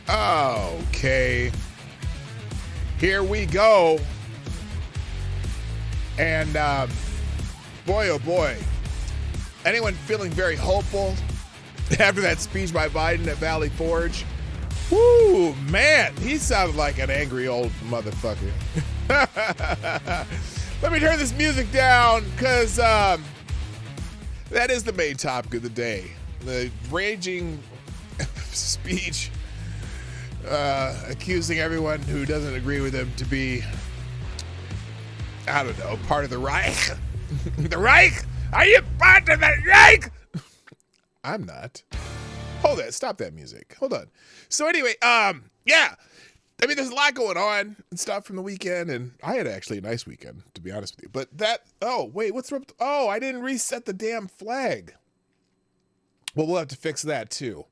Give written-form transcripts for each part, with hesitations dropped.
Okay. Here we go. And boy, oh boy. Anyone feeling very hopeful after that speech by Biden at Valley Forge? Woo, man, he sounded like an angry old motherfucker. Let me turn this music down because that is the main topic of the day. The raging speech accusing everyone who doesn't agree with him to be, I don't know, part of the Reich. The Reich? Are you part of the Reich? I'm not. Hold that. Stop that music. Hold on. So anyway, yeah. I mean, there's a lot going on and stuff from the weekend, and I had actually a nice weekend, to be honest with you. But what's wrong? Oh, I didn't reset the damn flag. Well, we'll have to fix that too.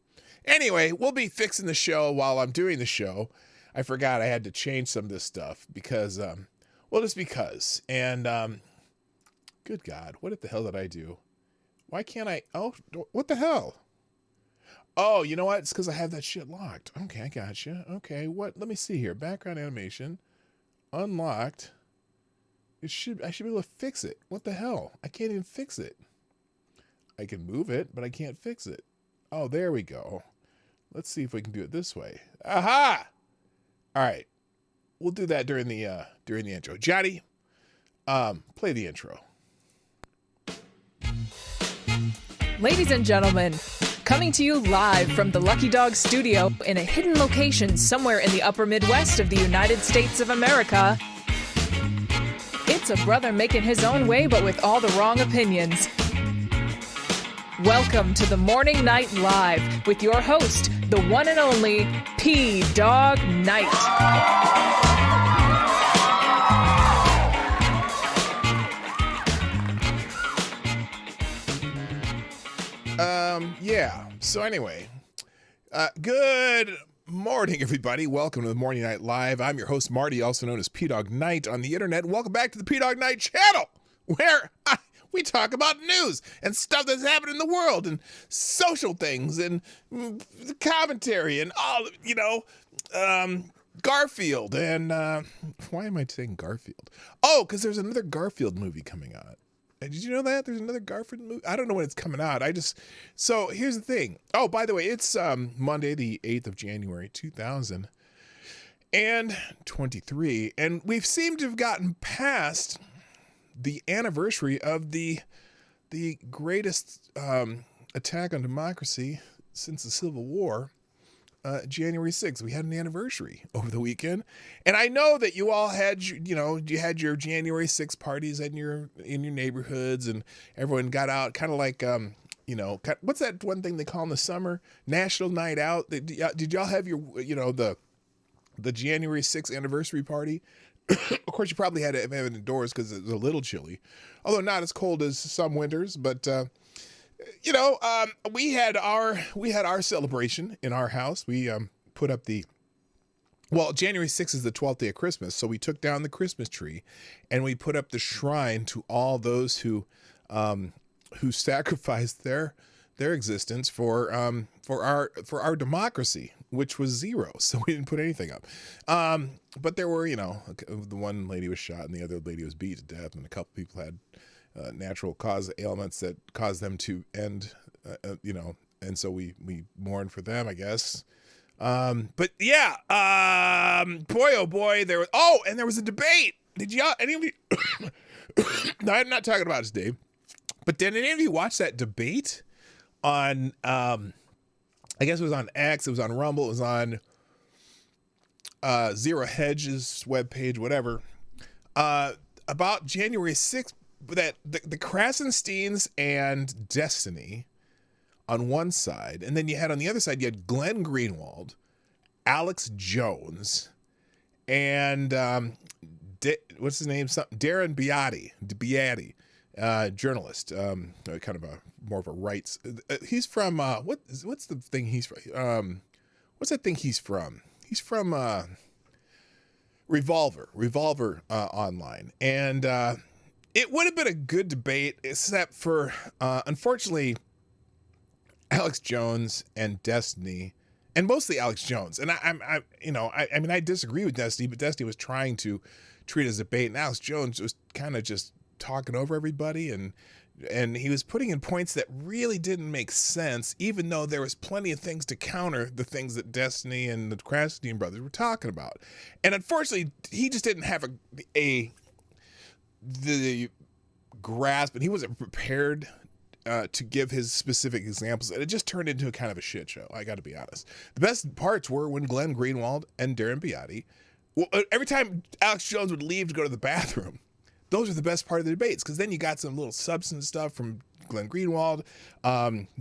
Anyway, we'll be fixing the show while I'm doing the show. I forgot I had to change some of this stuff because, just because. And, good God, what the hell did I do? Why can't I? Oh, what the hell? Oh, you know what? It's because I have that shit locked. Okay, I gotcha. Okay, what? Let me see here. Background animation. Unlocked. I should be able to fix it. What the hell? I can't even fix it. I can move it, but I can't fix it. Oh, there we go. Let's see if we can do it this way. Aha! All right. We'll do that during the intro. Johnny, play the intro. Ladies and gentlemen, coming to you live from the Lucky Dog studio in a hidden location somewhere in the upper Midwest of the United States of America, it's a brother making his own way but with all the wrong opinions. Welcome to the Morning Night Live with your host, the one and only P-Dog Knight. Yeah. So anyway, good morning, everybody. Welcome to the Morning Night Live. I'm your host, Marty, also known as P-Dog Knight on the internet. Welcome back to the P-Dog Knight channel, where we talk about news and stuff that's happening in the world and social things and commentary and all, Garfield. And why am I saying Garfield? Oh, because there's another Garfield movie coming out. Did you know that? There's another Garfield movie? I don't know when it's coming out. So here's the thing. Oh, by the way, it's Monday, the 8th of January, 2023. And we've seemed to have gotten past the anniversary of the greatest attack on democracy since the Civil War, January 6th. We had an anniversary over the weekend, and I know that you all had, you had your January 6th parties in your neighborhoods, and everyone got out, kind of like, what's that one thing they call in the summer? National Night Out. Did y'all have your, the January 6th anniversary party? Of course, you probably had to have it indoors because it was a little chilly, although not as cold as some winters. But we had our celebration in our house. We put up January 6th is the 12th day of Christmas, so we took down the Christmas tree, and we put up the shrine to all those who sacrificed their existence for our democracy, which was zero. So we didn't put anything up. But there were, the one lady was shot and the other lady was beat to death, and a couple people had natural cause ailments that caused them to end, and so we mourned for them, I guess. But yeah, boy, oh boy, there was a debate. Did any of you, no, I'm not talking about today, but did any of you watch that debate on, I guess it was on X, it was on Rumble, it was on Zero Hedge's webpage, whatever, about January 6th, that the Krasensteins and Destiny on one side, and then you had on the other side, you had Glenn Greenwald, Alex Jones, and what's his name? Darren Beatty, journalist, kind of more of a rights. He's from what's the thing he's from? What's that thing he's from? He's from Revolver Online, and it would have been a good debate, except for unfortunately, Alex Jones and Destiny and mostly Alex Jones. And I mean, I disagree with Destiny, but Destiny was trying to treat it as a debate, and Alex Jones was kind of just talking over everybody, and he was putting in points that really didn't make sense, even though there was plenty of things to counter the things that Destiny and the Krasstein brothers were talking about. And unfortunately, he just didn't have the grasp, and he wasn't prepared to give his specific examples. And it just turned into a kind of a shit show. I got to be honest. The best parts were when Glenn Greenwald and Darren Beatty, every time Alex Jones would leave to go to the bathroom, those are the best part of the debates, because then you got some little substance stuff from Glenn Greenwald.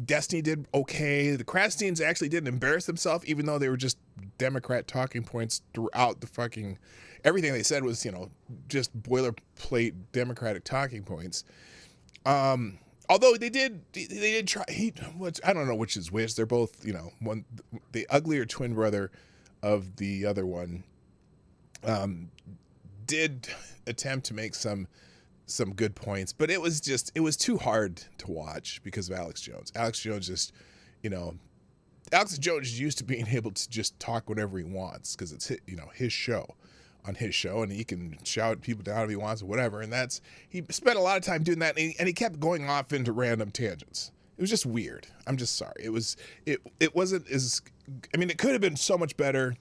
Destiny did okay. The Krassteins actually didn't embarrass themselves, even though they were just Democrat talking points throughout the fucking... Everything they said was, just boilerplate Democratic talking points. Although they did try... I don't know which is which. They're both, one, the uglier twin brother of the other one did attempt to make some good points, but it was too hard to watch because of Alex Jones. Alex Jones just, Alex Jones is used to being able to just talk whenever he wants because it's his show, and he can shout people down if he wants or whatever. And he spent a lot of time doing that, and he kept going off into random tangents. It was just weird. I'm just sorry. It wasn't as, it could have been so much better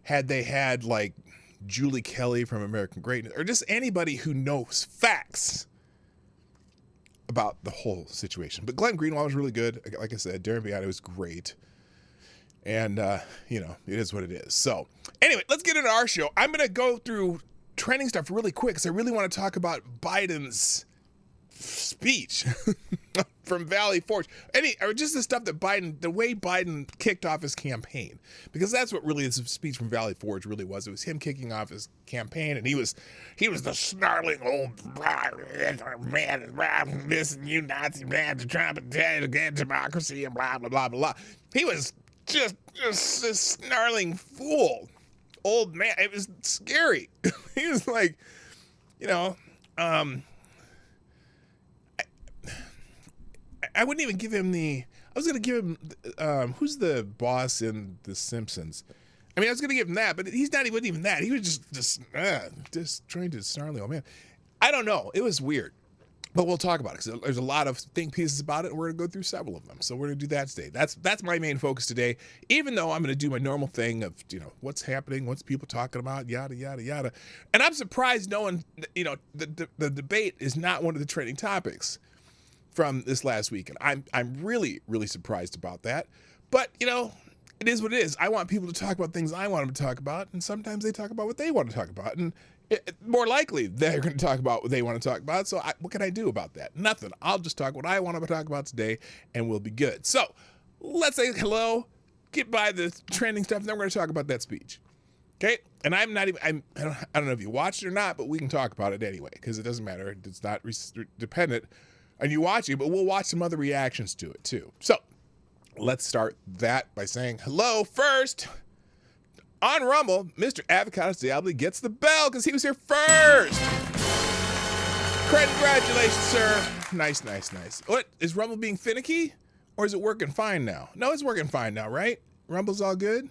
had they had like Julie Kelly from American Greatness, or just anybody who knows facts about the whole situation. But Glenn Greenwald was really good. Like I said, Darren Beatty was great. And, it is what it is. So anyway, let's get into our show. I'm going to go through trending stuff really quick because I really want to talk about Biden's speech from Valley Forge, or just the stuff that the way Biden kicked off his campaign, because that's what really his speech from Valley Forge really was. It was him kicking off his campaign, and he was the snarling old man, listen, you Nazi man, to Trump and again democracy and blah blah blah blah. He was just this snarling fool, old man. It was scary. He was like, I wouldn't even give him I was going to give him, who's the boss in The Simpsons? I was going to give him that, but he wasn't even that. He was just trying to snarly old man. I don't know. It was weird, but we'll talk about it because there's a lot of think pieces about it, and we're going to go through several of them. So we're going to do that today. That's my main focus today, even though I'm going to do my normal thing of, what's happening, what's people talking about, yada, yada, yada. And I'm surprised no one, the debate is not one of the trending topics from this last week, and I'm really, really surprised about that. But it is what it is. I want people to talk about things I want them to talk about, and sometimes they talk about what they want to talk about, and more likely they're going to talk about what they want to talk about. So what can I do about that? Nothing. I'll just talk what I want to talk about today, and we'll be good. So let's say hello, get by the trending stuff, and then we're going to talk about that speech. Okay? And I'm not even. I don't know if you watched it or not, but we can talk about it anyway because it doesn't matter. It's not dependent on you watching, but we'll watch some other reactions to it too. So let's start that by saying hello first. On Rumble, Mr. Avocados Diablo gets the bell because he was here first. Congratulations, sir. Nice. What, is Rumble being finicky? Or is it working fine now? No, it's working fine now, right? Rumble's all good?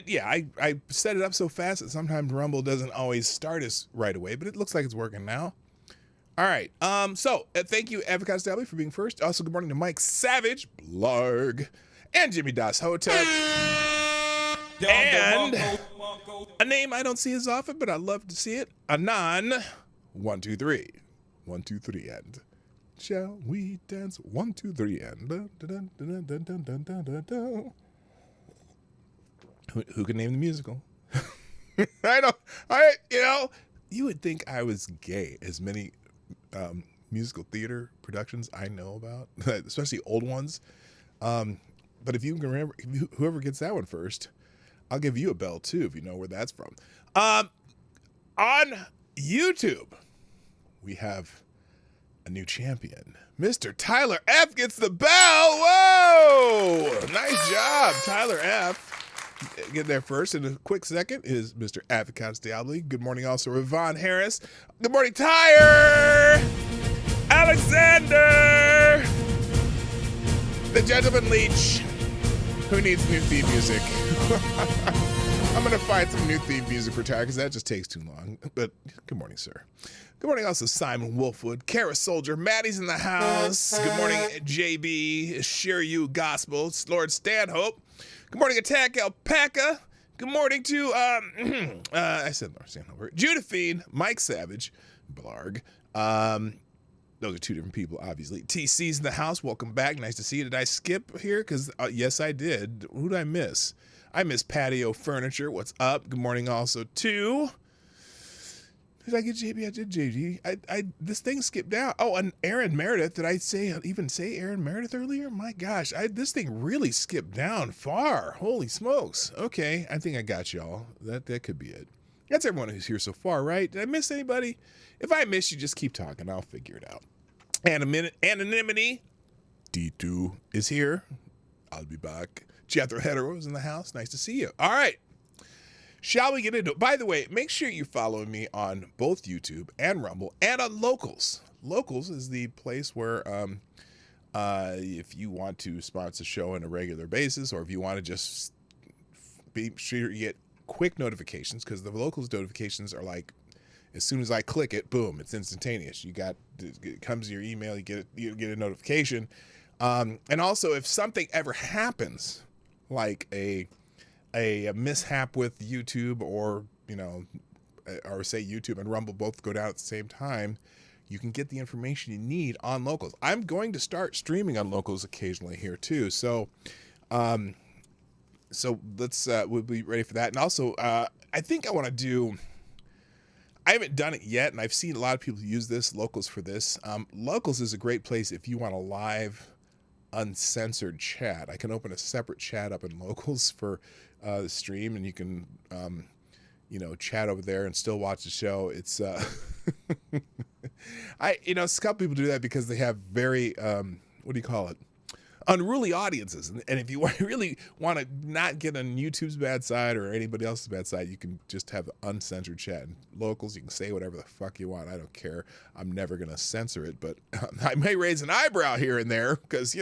Yeah, I set it up so fast that sometimes Rumble doesn't always start us right away, but it looks like it's working now. All right. So thank you, Avocados Diablo, for being first. Also, good morning to Mike Savage, Blarg, and Jimmy Das Hotep. And a name I don't see as often, but I love to see it. Anon, 1, 2, 3. 1, 2, 3, and shall we dance? 1, 2, 3, and dun, dun, dun, dun, dun, dun, dun, dun, dun. Who can name the musical? You would think I was gay as many musical theater productions I know about, especially old ones. But if you can remember, whoever gets that one first, I'll give you a bell too, if you know where that's from. On YouTube, we have a new champion. Mr. Tyler F gets the bell. Whoa! Nice job, Tyler F. Get there first. In a quick second is Mr. Avocados Diablo. Good morning also, Yvonne Harris. Good morning, Tyre! Alexander! The Gentleman Leech. Who needs new theme music? I'm going to find some new theme music for Tyler because that just takes too long. But good morning, sir. Good morning also Simon Wolfwood, Kara Soldier, Maddie's in the house. Good morning, JB, Share You Gospel, Lord Stanhope. Good morning, Attack Alpaca. Good morning to, I said Lord Stanhope. Judithine, Mike Savage, Blarg. Those are two different people, obviously. TC's in the house. Welcome back. Nice to see you. Did I skip here? Because, yes, I did. Who did I miss? I miss Patio Furniture. What's up? Good morning also to... Did I get JB? I did JB. This thing skipped down. Oh, and Aaron Meredith. Did I even say Aaron Meredith earlier? My gosh, this thing really skipped down far. Holy smokes. Okay, I think I got y'all. That could be it. That's everyone who's here so far, right? Did I miss anybody? If I miss you, just keep talking. I'll figure it out. Anonymity. D2 is here. I'll be back. Jethro Hetero is in the house. Nice to see you. All right. Shall we get into it? By the way, make sure you follow me on both YouTube and Rumble and on Locals. Locals is the place where if you want to sponsor a show on a regular basis, or if you want to just be sure you get quick notifications, because the Locals notifications are like, as soon as I click it, boom, it's instantaneous. It comes to your email, you get a notification. And also, if something ever happens, like a mishap with YouTube, or say YouTube and Rumble both go down at the same time, you can get the information you need on Locals. I'm going to start streaming on Locals occasionally here too. So let's we'll be ready for that. And also, I think I want to do. I haven't done it yet, and I've seen a lot of people use this, Locals, for this. Locals is a great place if you want a live, uncensored chat. I can open a separate chat up in Locals for the stream, and you can, chat over there and still watch the show. It's, a couple people do that because they have very, unruly audiences. And if you really want to not get on YouTube's bad side or anybody else's bad side, you can just have uncensored chat. And Locals, you can say whatever the fuck you want. I don't care. I'm never going to censor it, but I may raise an eyebrow here and there because,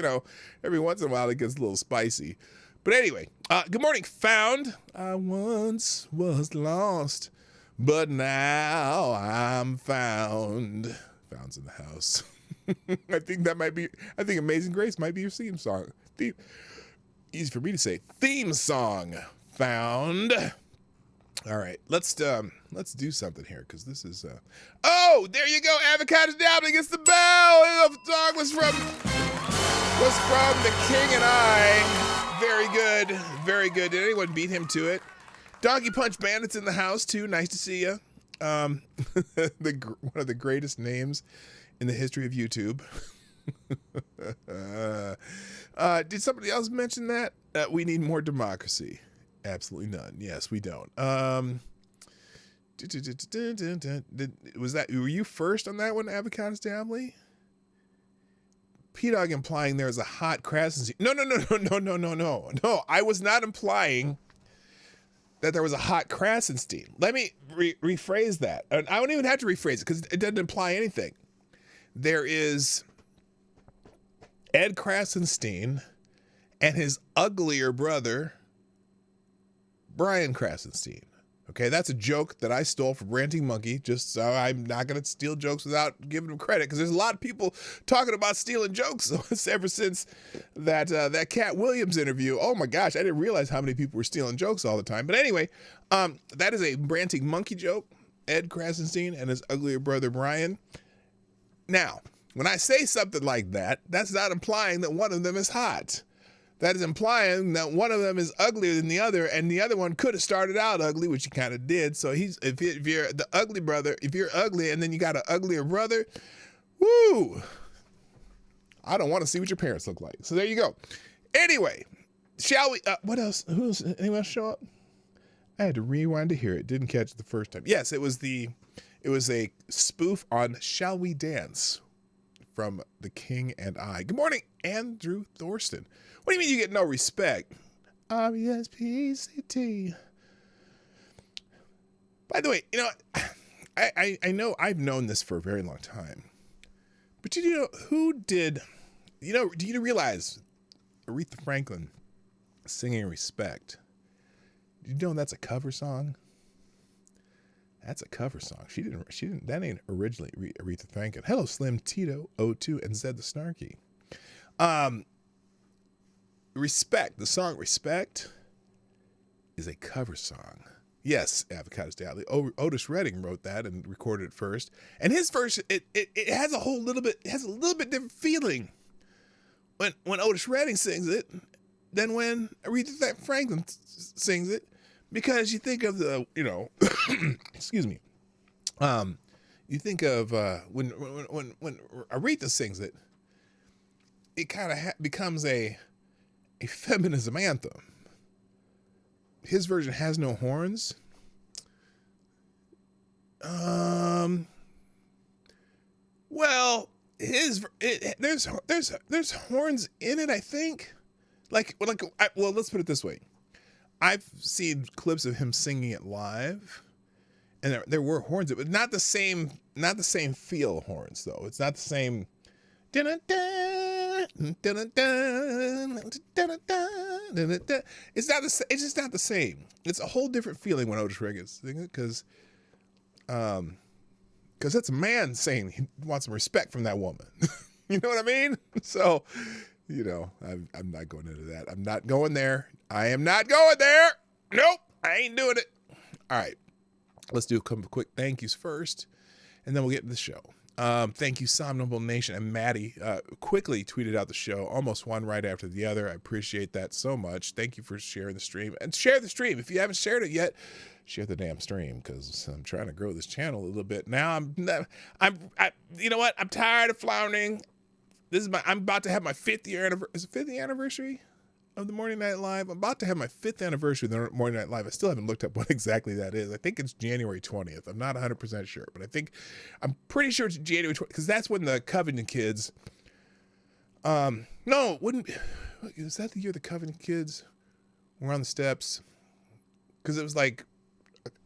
every once in a while it gets a little spicy. But anyway, good morning, Found. I once was lost, but now I'm found. Found's in the house. I think Amazing Grace might be your theme song. Easy for me to say. Theme song, Found. All right, let's do something here, because this is oh, there you go. Avocados Dabbling against the bell. The song was from The King and I. Very good, very good. Did anyone beat him to it? Donkey Punch Bandit's in the house too. Nice to see you. One of the greatest names in the history of YouTube. Did somebody else mention that? We need more democracy. Absolutely none. Yes, we don't. Were you first on that one, Avocados Dabbly? P-Dog implying there's a hot Krasinski. No. No, I was not implying that there was a hot Krasenstein. Let me rephrase that. And I don't even have to rephrase it because it doesn't imply anything. There is Ed Krasenstein and his uglier brother, Brian Krasenstein. Okay, that's a joke that I stole from Ranting Monkey, just so I'm not going to steal jokes without giving him credit, because there's a lot of people talking about stealing jokes ever since that Cat Williams interview. Oh my gosh, I didn't realize how many people were stealing jokes all the time. But anyway, that is a Ranting Monkey joke, Ed Krasenstein and his uglier brother Brian. Now, when I say something like that, that's not implying that one of them is hot. That is implying that one of them is uglier than the other, and the other one could have started out ugly, which he kind of did. So if you're the ugly brother, if you're ugly and then you got an uglier brother, woo! I don't want to see what your parents look like. So there you go. Anyway, shall we? What else? Anyone else show up? I had to rewind to hear it. Didn't catch it the first time. Yes, it was a spoof on "Shall We Dance" from The King and I. Good morning, Andrew Thorsten. What do you mean you get no respect? R-E-S-P-E-C-T. By the way, I know I've known this for a very long time. But do you realize Aretha Franklin singing Respect. You know that's a cover song? That's a cover song. She didn't, that ain't originally Aretha Franklin. Hello, Slim Tito, O2, and Zed the Snarky. Respect, the song Respect is a cover song. Yes, Avocados Daily. Otis Redding wrote that and recorded it first. And his version, it has a little bit different feeling when Otis Redding sings it than when Aretha Franklin sings it, because you think of the, excuse me. You think of when Aretha sings it, it kind of becomes a feminism anthem. His version has no horns. Well, there's horns in it, I think. Well, let's put it this way. I've seen clips of him singing it live, and there were horns, but not the same feel horns though. It's not the same. It's just not the same. It's a whole different feeling when Otis Redding is singing it, because that's a man saying he wants some respect from that woman. You know what I mean? So, I'm not going into that. I'm not going there. I am not going there. Nope, I ain't doing it. All right, let's do a couple of quick thank yous first, and then we'll get to the show. Thank you, Somnambule Nation. And Maddie quickly tweeted out the show, almost one right after the other. I appreciate that so much. Thank you for sharing the stream. And share the stream. If you haven't shared it yet, share the damn stream, because I'm trying to grow this channel a little bit. Now you know what? I'm tired of floundering. I'm about to have my 5th year anniversary. Is it 5th anniversary of the Morning Night Live? I'm about to have my 5th anniversary of the Morning Night Live. I still haven't looked up what exactly that is. I think it's January 20th. I'm not 100% sure, but I'm pretty sure it's January 20th, because that's when the Covenant Kids, no, it wouldn't be, is that the year the Covenant Kids were on the steps? Because it was like,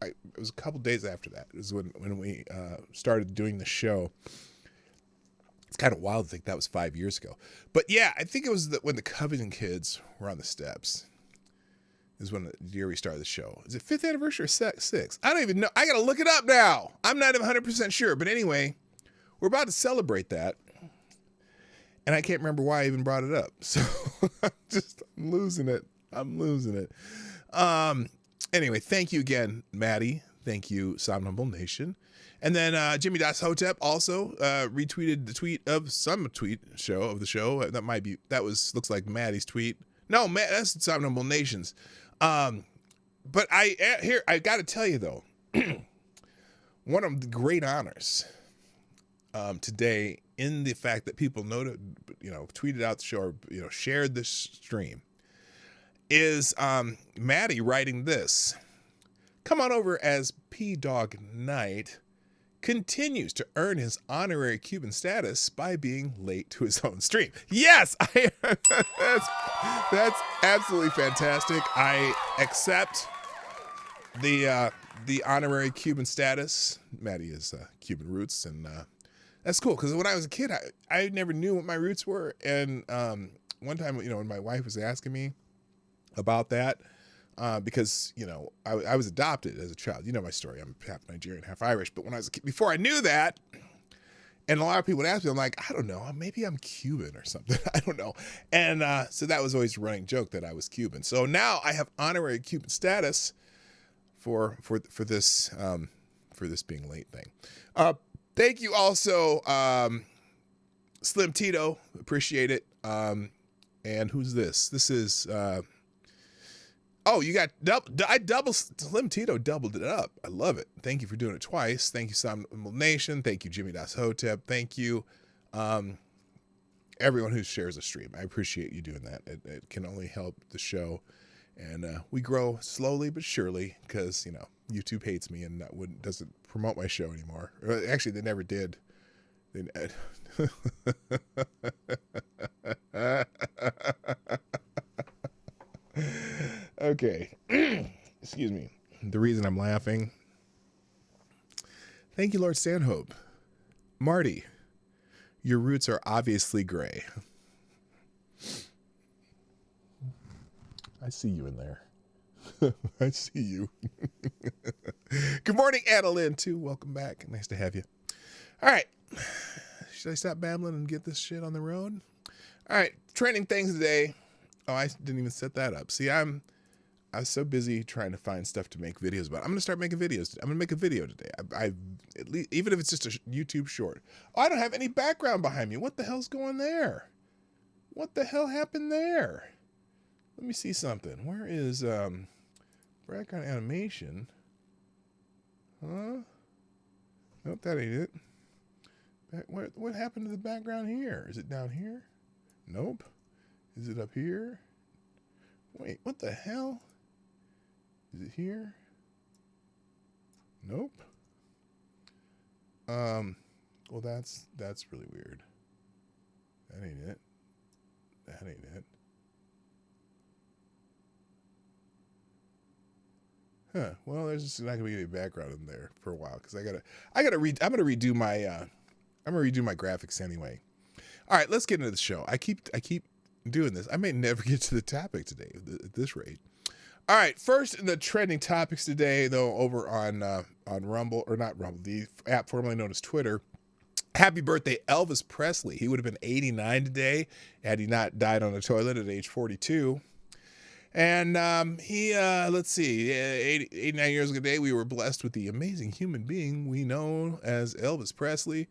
it was a couple days after that. It was when we started doing the show. It's kind of wild to think that was 5 years ago. But yeah, I think it was when the Covenant Kids were on the steps. Is when the year we started the show. Is it 5th anniversary or 6th? I don't even know. I got to look it up now. I'm not even 100% sure. But anyway, we're about to celebrate that. And I can't remember why I even brought it up. So I'm losing it. Anyway, thank you again, Maddie. Thank you, Somnambule Nation. And then Jimmy Das Hotep also retweeted the tweet of the show. Looks like Maddie's tweet. No, that's Somnambule Nation's. But I got to tell you though, one of the great honors today, in the fact that people tweeted out the show, or shared this stream, is Maddie writing this. Come on over as P-Dog Knight continues to earn his honorary Cuban status by being late to his own stream. Yes, that's absolutely fantastic. I accept the honorary Cuban status. Maddie is Cuban roots, and that's cool, because when I was a kid, I never knew what my roots were. And one time, when my wife was asking me about that, because I was adopted as a child. You know my story. I'm half Nigerian, half Irish. But when I was a kid, before I knew that, and a lot of people would ask me, I'm like, I don't know, maybe I'm Cuban or something. I don't know. And so that was always a running joke that I was Cuban. So now I have honorary Cuban status for this being late thing. Thank you also, Slim Tito. Appreciate it. And who's this? This is. You got Slim Tito doubled it up. I love it. Thank you for doing it twice. Thank you, Somnambule Nation. Thank you, Jimmy Das Hotep. Thank you, everyone who shares a stream. I appreciate you doing that. It can only help the show, and we grow slowly but surely, because YouTube hates me and doesn't promote my show anymore. Actually, they never did. Okay. Excuse me. The reason I'm laughing. Thank you, Lord Stanhope. Marty, your roots are obviously gray. I see you in there. I see you. Good morning, Anna Lynn, too. Welcome back. Nice to have you. All right. Should I stop babbling and get this shit on the road? All right. Trending things today. Oh, I didn't even set that up. See, I was so busy trying to find stuff to make videos about. I'm going to start making videos. I'm going to make a video today. I at least, even if it's just a YouTube short. Oh, I don't have any background behind me. What the hell's going there? What the hell happened there? Let me see something. Where is background animation? Huh? Nope, that ain't it. What happened to the background here? Is it down here? Nope. Is it up here? Wait, what the hell? Is it here? Nope. Well, that's really weird. That ain't it. That ain't it. Huh. Well, there's just not gonna be any background in there for a while because I'm gonna redo my graphics anyway. All right, let's get into the show. I keep doing this. I may never get to the topic today at this rate. All right, first in the trending topics today, though, over on Rumble, or not Rumble, the app formerly known as Twitter. Happy birthday, Elvis Presley. He would have been 89 today had he not died on a toilet at age 42. And let's see, 89 years ago today, we were blessed with the amazing human being we know as Elvis Presley.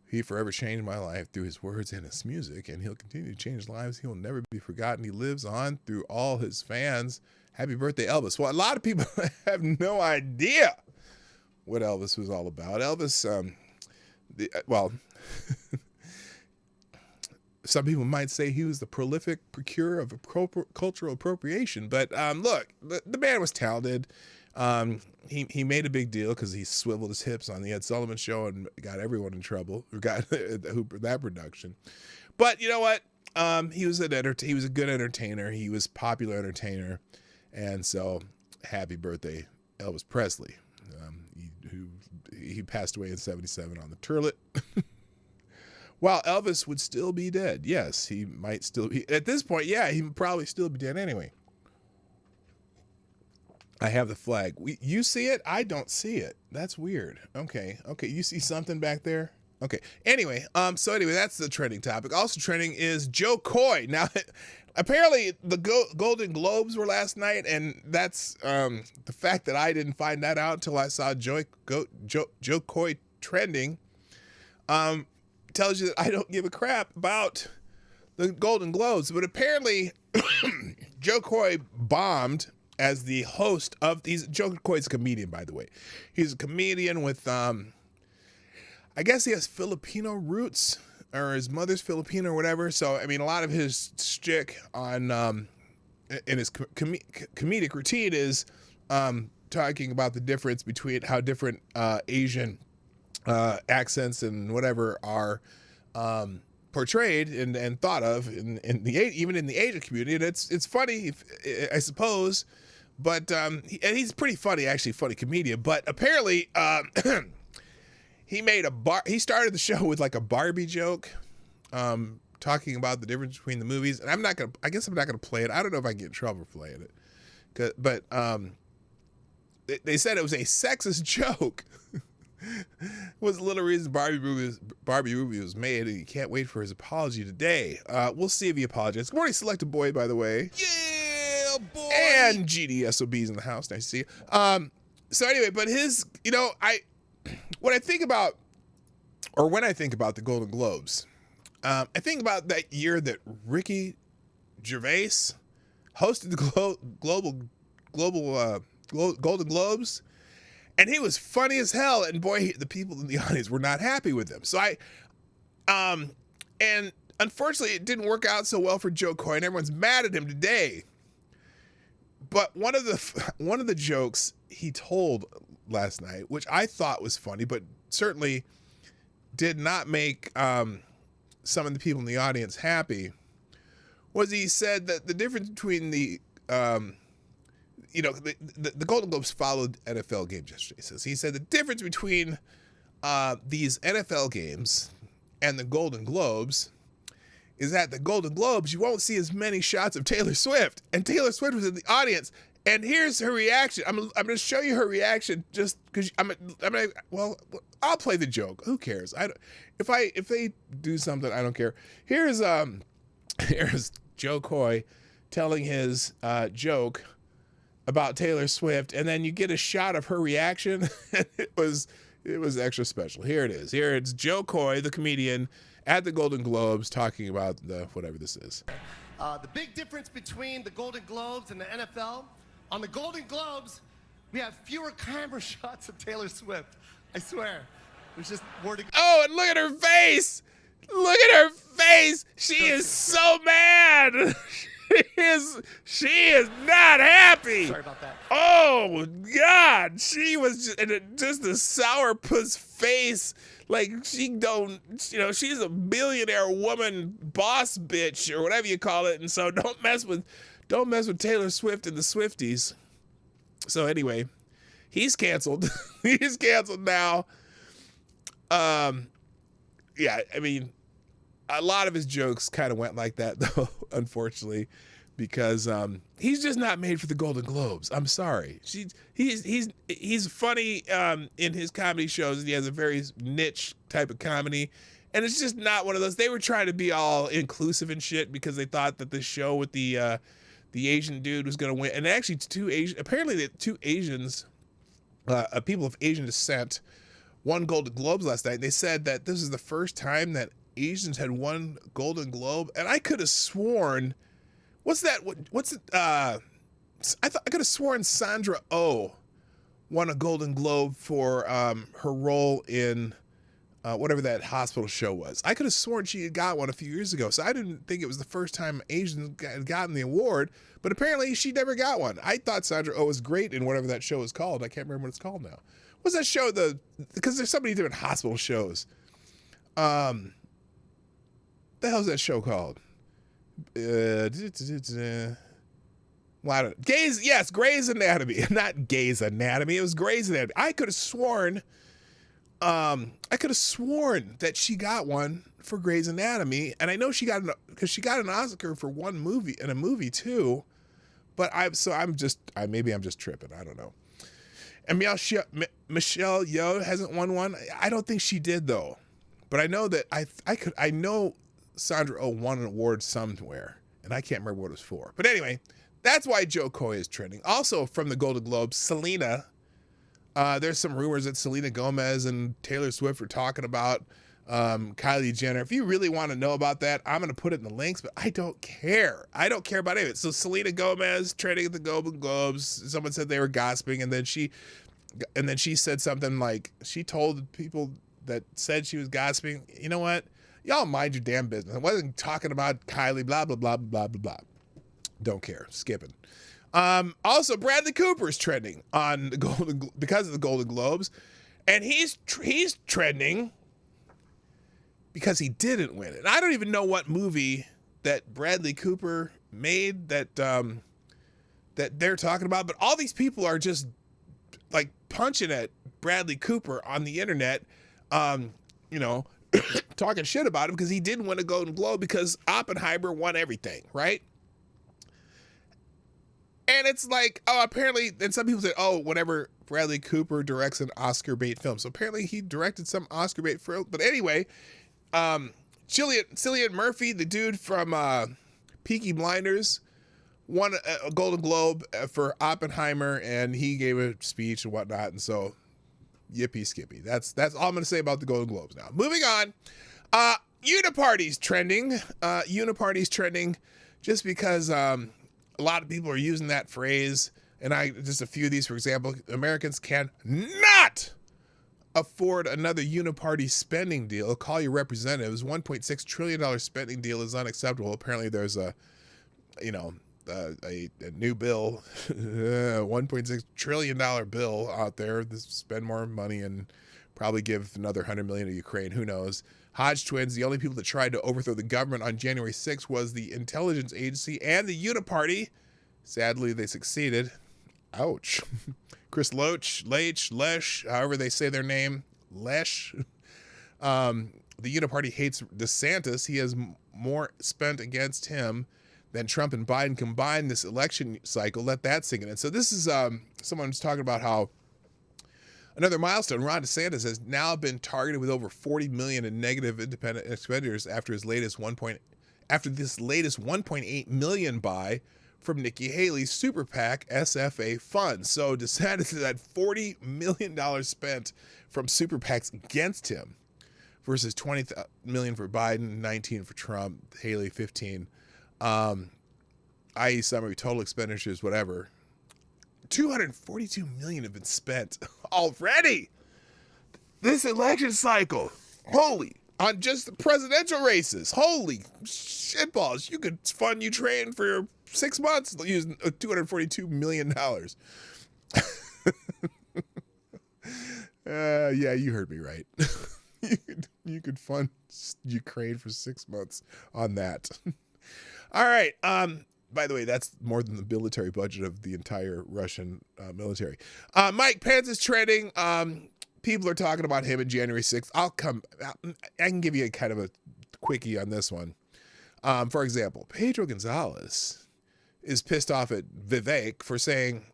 He forever changed my life through his words and his music, and he'll continue to change lives. He'll never be forgotten. He lives on through all his fans. Happy birthday, Elvis. Well, a lot of people have no idea what Elvis was all about. Elvis, some people might say he was the prolific procurer of cultural appropriation, but look, the man was talented. He made a big deal because he swiveled his hips on the Ed Sullivan Show and got everyone in trouble who got that production. But you know what? He was a good entertainer. He was a popular entertainer, and so happy birthday, Elvis Presley. He passed away in '77 on the toilet. While Elvis would still be dead. Yes, he might still be. At this point, yeah, he would probably still be dead anyway. I have the flag. You see it? I don't see it. That's weird. Okay. You see something back there? Okay. Anyway, so that's the trending topic. Also trending is Joe Coy. Now, apparently the Golden Globes were last night, and that's the fact that I didn't find that out until I saw Joe Coy trending. Tells you that I don't give a crap about the Golden Globes. But apparently, Joe Coy bombed as the host of these. Joe Coy's a comedian, by the way. He's a comedian with, I guess he has Filipino roots, or his mother's Filipino or whatever. So, I mean, a lot of his shtick on, in his comedic routine is talking about the difference between how different Asian accents and whatever are portrayed and thought of even in the Asian community. And it's funny, I suppose, but he's pretty funny, actually, funny comedian. But apparently, he started the show with like a Barbie joke, talking about the difference between the movies. And I guess I'm not gonna play it. I don't know if I can get in trouble for playing it, but they said it was a sexist joke. Was a little reason Barbie movie was made, and he can't wait for his apology today. We'll see if he apologizes. Good morning, Selected Boy, by the way. Yeah, boy. And GDSOB's in the house. Nice to see you. So anyway, but when I think about the Golden Globes, I think about that year that Ricky Gervais hosted the Golden Globes. And he was funny as hell, and boy, the people in the audience were not happy with him. So and unfortunately, it didn't work out so well for Joe Coy, and everyone's mad at him today. But one of the jokes he told last night, which I thought was funny, but certainly did not make some of the people in the audience happy, was he said that the difference between the Golden Globes followed NFL games yesterday. So he said the difference between these NFL games and the Golden Globes is at the Golden Globes, you won't see as many shots of Taylor Swift. And Taylor Swift was in the audience. And here's her reaction. I'm going to show you her reaction just because well, I'll play the joke. Who cares? If they do something, I don't care. Here's Joe Coy telling his joke about Taylor Swift, and then you get a shot of her reaction. It was extra special. Here it is. Here it's Joe Coy, the comedian, at the Golden Globes talking about whatever this is. The big difference between the Golden Globes and the NFL, on the Golden Globes, we have fewer camera shots of Taylor Swift. I swear. There's just more to go. Oh, and look at her face. Look at her face. She is so mad. She is not happy. Sorry about that. Oh, God. She was just a sourpuss face. Like, she's a billionaire woman boss bitch or whatever you call it. And so don't mess with Taylor Swift and the Swifties. So anyway, he's canceled. He's canceled now. Yeah, I mean, a lot of his jokes kind of went like that, though, unfortunately, because he's just not made for the Golden Globes. I'm sorry. He's funny in his comedy shows, and he has a very niche type of comedy, and it's just not one of those. They were trying to be all inclusive and shit because they thought that this show with the Asian dude was going to win, and actually apparently the two Asians, people of Asian descent, won Golden Globes last night. They said that this is the first time that Asians had won Golden Globe, and I could have sworn, what's it? I could have sworn Sandra Oh won a Golden Globe for her role in whatever that hospital show was. I could have sworn she had got one a few years ago, so I didn't think it was the first time Asians had gotten the award, but apparently she never got one. I thought Sandra Oh was great in whatever that show was called. I can't remember what it's called now. What's that show? Because there's so many different hospital shows. The hell's that show called? Well, I don't know. Grey's Anatomy. Not Gay's Anatomy. It was Grey's Anatomy. I could have sworn that she got one for Grey's Anatomy, and I know she got an Oscar for one movie and a movie too. But maybe I'm just tripping. I don't know. And Michelle Yeoh hasn't won one. I don't think she did though. But I know that I know Sandra Oh won an award somewhere, and I can't remember what it was for. But anyway, that's why Joe Coy is trending. Also from the Golden Globes, Selena. There's some rumors that Selena Gomez and Taylor Swift are talking about Kylie Jenner. If you really want to know about that, I'm going to put it in the links, but I don't care. I don't care about any of it. So Selena Gomez trending at the Golden Globes. Someone said they were gossiping, and then she said something like, she told people that said she was gossiping, you know what? Y'all mind your damn business. I wasn't talking about Kylie, blah, blah, blah, blah, blah, blah. Don't care. Skipping. Also, Bradley Cooper is trending on the because of the Golden Globes, and he's trending because he didn't win it. And I don't even know what movie that Bradley Cooper made that they're talking about, but all these people are just like punching at Bradley Cooper on the internet, talking shit about him because he didn't win a Golden Globe because Oppenheimer won everything, right? And it's like, oh, apparently, and some people say, oh, whenever Bradley Cooper directs an Oscar bait film. So apparently he directed some Oscar bait film. But anyway, Cillian Murphy, the dude from Peaky Blinders, won a Golden Globe for Oppenheimer, and he gave a speech and whatnot. And so, yippee skippy. That's all I'm going to say about the Golden Globes now. Moving on. Uniparty's trending. Uniparty's trending just because a lot of people are using that phrase. And just a few of these, for example, Americans can not afford another uniparty spending deal. Call your representatives. $1.6 trillion spending deal is unacceptable. Apparently there's a new bill, $1.6 trillion bill out there to spend more money and probably give another $100 million to Ukraine. Who knows? Hodge twins, the only people that tried to overthrow the government on January 6th was the intelligence agency and the Uniparty. Sadly, they succeeded. Ouch. Chris Lesh, however they say their name, Lesh. The Uniparty hates DeSantis. He has more spent against him than Trump and Biden combined this election cycle. Let that sink in. And so this is someone's talking about how another milestone. Ron DeSantis has now been targeted with over $40 million in negative independent expenditures after this latest 1.8 million buy from Nikki Haley's super PAC SFA fund. So DeSantis had $40 million spent from super PACs against him versus $20 million for Biden, 19 for Trump, Haley 15. I.e. summary total expenditures, whatever. $242 million have been spent already this election cycle. Holy, on just the presidential races. Holy shitballs. You could fund Ukraine for 6 months using $242 million. Yeah, you heard me right. You could fund Ukraine for 6 months on that. All right. By the way, that's more than the military budget of the entire Russian military. Mike Pence is trending. People are talking about him in January 6th. I can give you a kind of a quickie on this one. For example, Pedro Gonzalez is pissed off at Vivek for saying,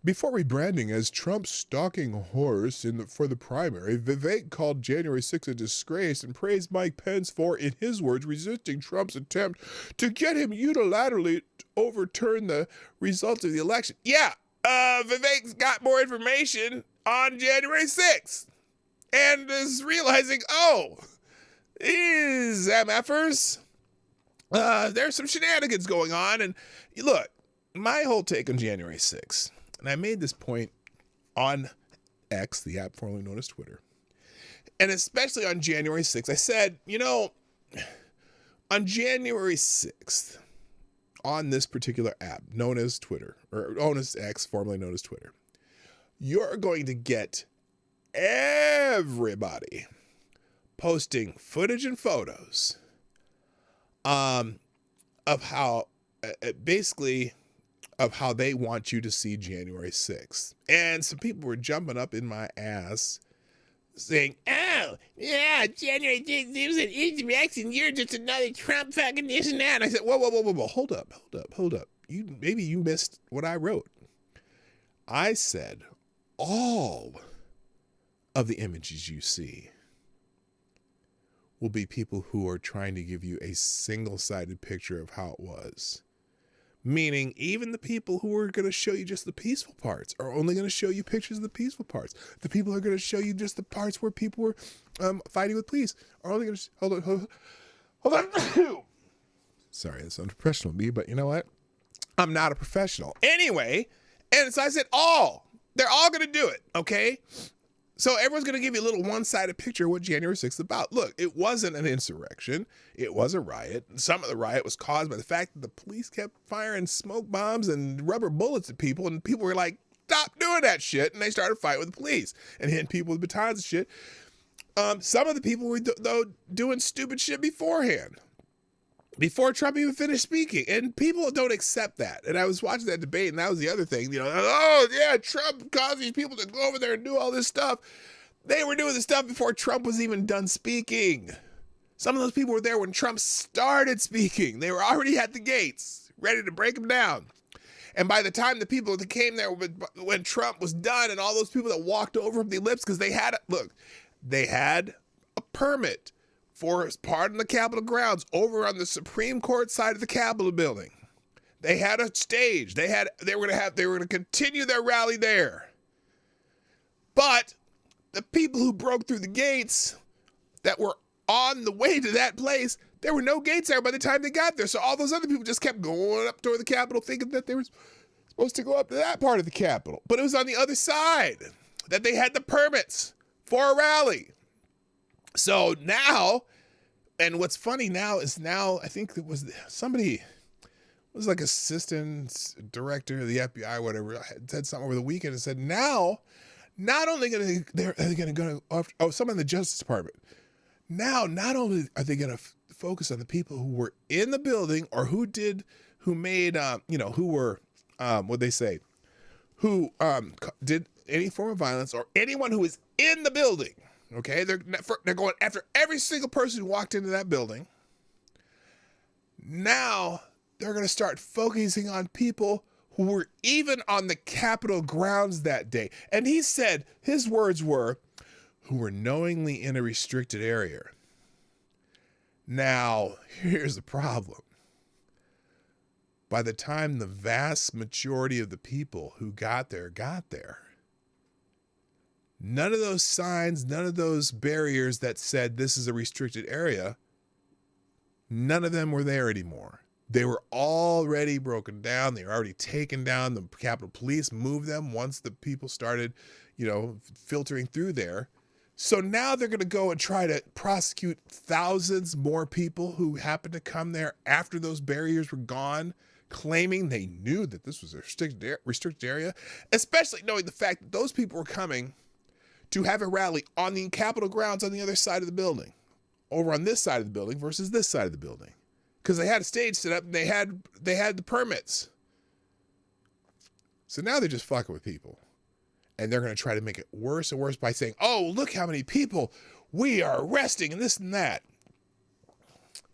before rebranding as Trump's stalking horse for the primary, Vivek called January 6th a disgrace and praised Mike Pence for, in his words, resisting Trump's attempt to get him unilaterally to overturn the results of the election. Yeah, Vivek's got more information on January 6th and is realizing, these MFers, there's some shenanigans going on. And look, my whole take on January 6th, and I made this point on X, the app formerly known as Twitter, and especially on January 6th, I said, on January 6th, on this particular app known as Twitter, or known as X, formerly known as Twitter, you're going to get everybody posting footage and photos of how, basically, of how they want you to see January 6th. And some people were jumping up in my ass saying, oh, yeah, January 6th, it was an insurrection. You're just another Trump fucking this and that. And I said, whoa. Hold up. Maybe you missed what I wrote. I said, all of the images you see will be people who are trying to give you a single-sided picture of how it was. Meaning, even the people who are going to show you just the peaceful parts are only going to show you pictures of the peaceful parts. The people who are going to show you just the parts where people were fighting with police are only going to... Hold on. Sorry, that's unprofessional of me, but you know what? I'm not a professional. Anyway, and so I said, they're all going to do it, okay? So everyone's going to give you a little one-sided picture of what January 6th is about. Look, it wasn't an insurrection. It was a riot. Some of the riot was caused by the fact that the police kept firing smoke bombs and rubber bullets at people, and people were like, stop doing that shit, and they started fighting with the police and hitting people with batons and shit. Some of the people were, though, doing stupid shit beforehand, before Trump even finished speaking, and people don't accept that. And I was watching that debate, and that was the other thing, Trump caused these people to go over there and do all this stuff. They were doing the stuff before Trump was even done speaking. Some of those people were there when Trump started speaking. They were already at the gates, ready to break him down. And by the time the people that came there when Trump was done, and all those people that walked over from the ellipse, because they had a permit for part of the Capitol grounds over on the Supreme Court side of the Capitol building. They had a stage. They were going to continue their rally there. But the people who broke through the gates that were on the way to that place, there were no gates there by the time they got there. So all those other people just kept going up toward the Capitol thinking that they were supposed to go up to that part of the Capitol. But it was on the other side that they had the permits for a rally. So now, and what's funny now is I think it was somebody, was like assistant director of the FBI, whatever, said something over the weekend and said, now, not only they're going to go after, someone in the Justice Department. Now, not only are they going to focus on the people who were in the building or who made, who were, who did any form of violence, or anyone who was in the building. Okay, they're going after every single person who walked into that building. Now they're going to start focusing on people who were even on the Capitol grounds that day. And he said, his words were, who were knowingly in a restricted area. Now, here's the problem. By the time the vast majority of the people who got there, none of those signs, none of those barriers that said this is a restricted area, none of them were there anymore. They were already broken down. They were already taken down. The Capitol Police moved them once the people started, filtering through there. So now they're going to go and try to prosecute thousands more people who happened to come there after those barriers were gone, claiming they knew that this was a restricted area, especially knowing the fact that those people were coming to have a rally on the Capitol grounds on the other side of the building, over on this side of the building versus this side of the building, because they had a stage set up and they had the permits. So now they're just fucking with people. And they're going to try to make it worse and worse by saying, oh, look how many people we are arresting and this and that.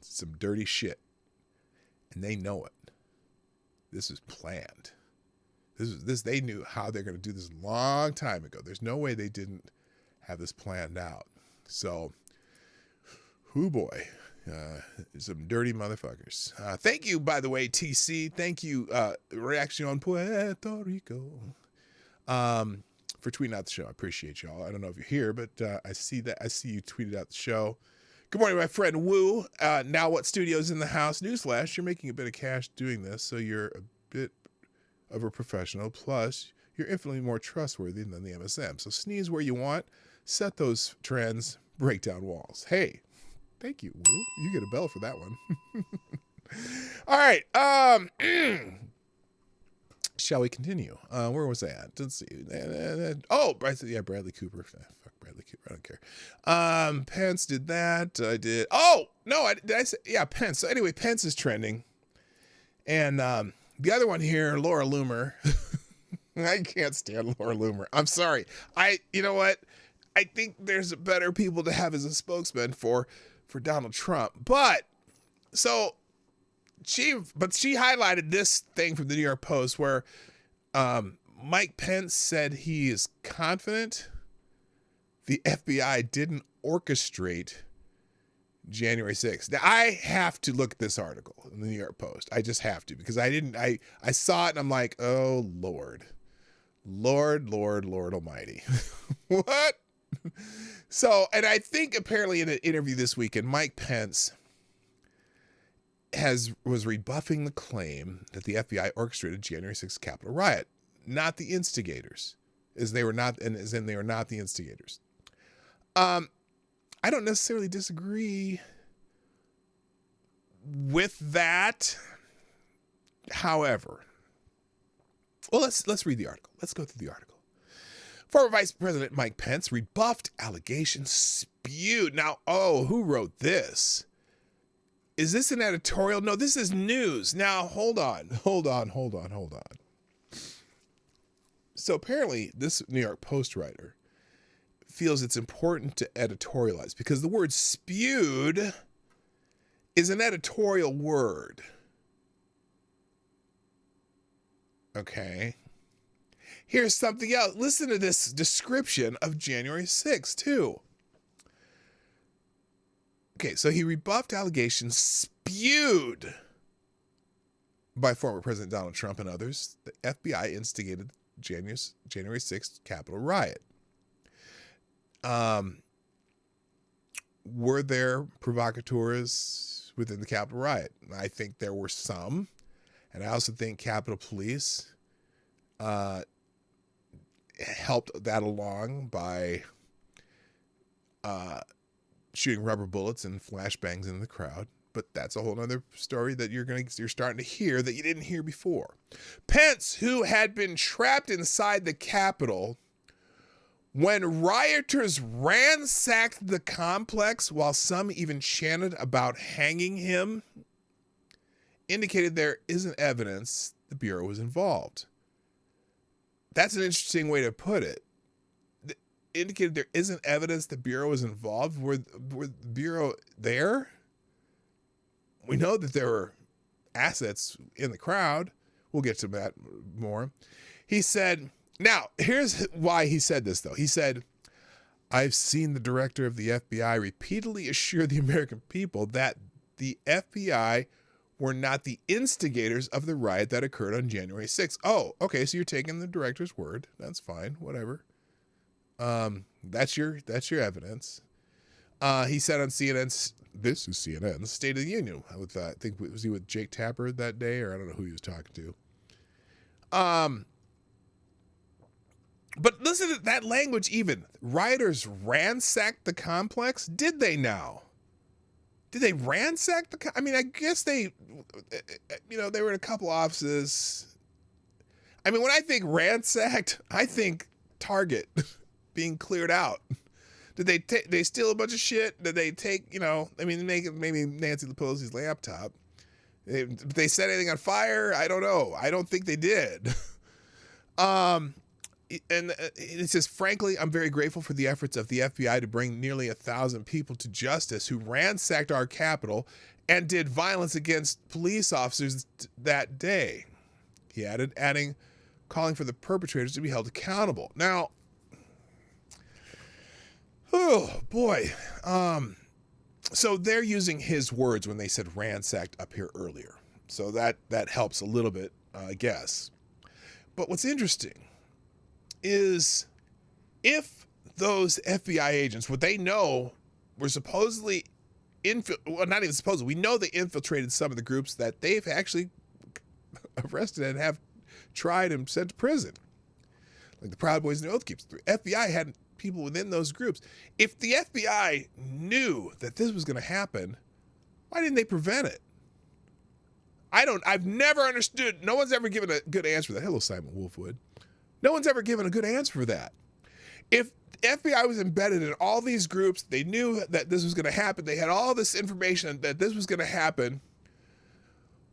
It's some dirty shit. And they know it. This was planned. They knew how they're going to do this a long time ago. There's no way they didn't have this planned out. So, whoo boy. Some dirty motherfuckers. Thank you, by the way, TC. Thank you, Reaction Puerto Rico. For tweeting out the show. I appreciate y'all. I don't know if you're here, but I see you tweeted out the show. Good morning, my friend Woo. Now What Studios in the house. Newsflash, you're making a bit of cash doing this, so you're a bit of a professional. Plus, you're infinitely more trustworthy than the MSM. So sneeze where you want, set those trends, break down walls. Hey, thank you, Woo. You get a bell for that one. All right. Shall we continue? Where was I at? Let's see. Bradley Cooper. Fuck Bradley Cooper. I don't care. Pence did that. I did. Oh, no. Did I say? Yeah, Pence. So anyway, Pence is trending. And the other one here, Laura Loomer. I can't stand Laura Loomer. I'm sorry. You know what? I think there's better people to have as a spokesman for Donald Trump. But, so... She highlighted this thing from the New York Post where Mike Pence said he is confident the FBI didn't orchestrate January 6th. Now, I have to look at this article in the New York Post. I just have to, because I saw it and I'm like, oh, Lord Almighty. What? So, and I think apparently in an interview this weekend, Mike Pence was rebuffing the claim that the FBI orchestrated January 6th Capitol riot, not the instigators, as in they were not the instigators. I don't necessarily disagree with that. However, well, let's read the article. Let's go through the article. Former Vice President Mike Pence rebuffed allegations spewed. Now, who wrote this? Is this an editorial? No, this is news. Now, hold on. So apparently this New York Post writer feels it's important to editorialize because the word spewed is an editorial word. Okay. Here's something else. Listen to this description of January 6th, too. Okay, so he rebuffed allegations spewed by former President Donald Trump and others. The FBI instigated January 6th Capitol riot. Were there provocateurs within the Capitol riot? I think there were some. And I also think Capitol Police helped that along by shooting rubber bullets and flashbangs in the crowd. But that's a whole other story that you're starting to hear that you didn't hear before. Pence, who had been trapped inside the Capitol when rioters ransacked the complex while some even chanted about hanging him, indicated there isn't evidence the Bureau was involved. That's an interesting way to put it. Indicated there isn't evidence the Bureau was involved. Were the Bureau there? We know that there were assets in the crowd. We'll get to that more. He said, now, here's why he said this, though. He said, I've seen the director of the FBI repeatedly assure the American people that the FBI were not the instigators of the riot that occurred on January 6th. Oh, okay, so you're taking the director's word. That's fine, whatever. That's your evidence. He said on CNN's, this is CNN's State of the Union, with I think, was he with Jake Tapper that day, or I don't know who he was talking to. But listen to that language even. Rioters ransacked the complex? Did they now? Did they ransack the I mean, I guess they, they were in a couple offices. I mean, when I think ransacked, I think Target being cleared out. Did they steal a bunch of shit? Did they take, maybe Nancy Pelosi's laptop? Did they set anything on fire? I don't know. I don't think they did. And it says, frankly, I'm very grateful for the efforts of the FBI to bring nearly 1,000 people to justice who ransacked our Capitol and did violence against police officers that day. He adding, calling for the perpetrators to be held accountable. Now, oh boy. So they're using his words when they said ransacked up here earlier. So that helps a little bit, I guess. But what's interesting is if those FBI agents, what they know were supposedly, not even supposedly, we know they infiltrated some of the groups that they've actually arrested and have tried and sent to prison. Like the Proud Boys and the Oath Keepers. The FBI had people within those groups. If the FBI knew that this was going to happen, why didn't they prevent it? I've never understood. No one's ever given a good answer for that. Hello, Simon Wolfwood. No one's ever given a good answer for that. If the FBI was embedded in all these groups, they knew that this was going to happen, they had all this information that this was going to happen,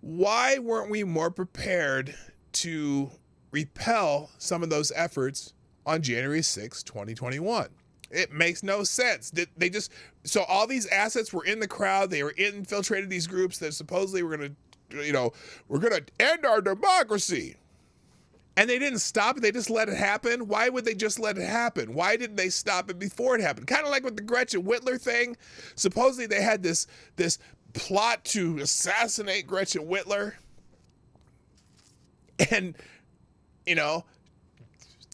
why weren't we more prepared to repel some of those efforts on January 6, 2021? It makes no sense. So all these assets were in the crowd, they were infiltrated these groups that supposedly were going to, we're going to end our democracy. And they didn't stop it. They just let it happen. Why would they just let it happen? Why didn't they stop it before it happened? Kind of like with the Gretchen Whitler thing. Supposedly they had this plot to assassinate Gretchen Whitler. And,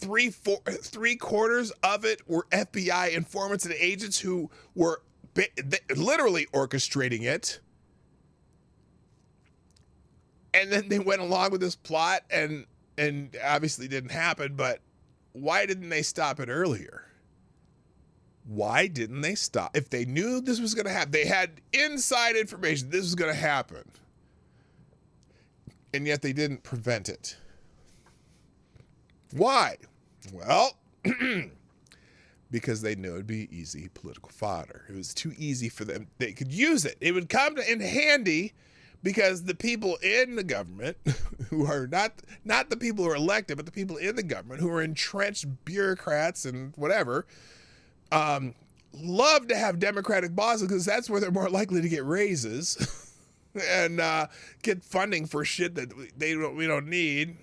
three-quarters of it were FBI informants and agents who were literally orchestrating it. And then they went along with this plot and obviously didn't happen, but why didn't they stop it earlier? Why didn't they stop? If they knew this was going to happen, they had inside information this was going to happen, and yet they didn't prevent it. Why? Well, because they knew it'd be easy political fodder. It was too easy for them. They could use it. It would come in handy because the people in the government who are not the people who are elected, but the people in the government who are entrenched bureaucrats and whatever, love to have Democratic bosses because that's where they're more likely to get raises and get funding for shit that we don't need.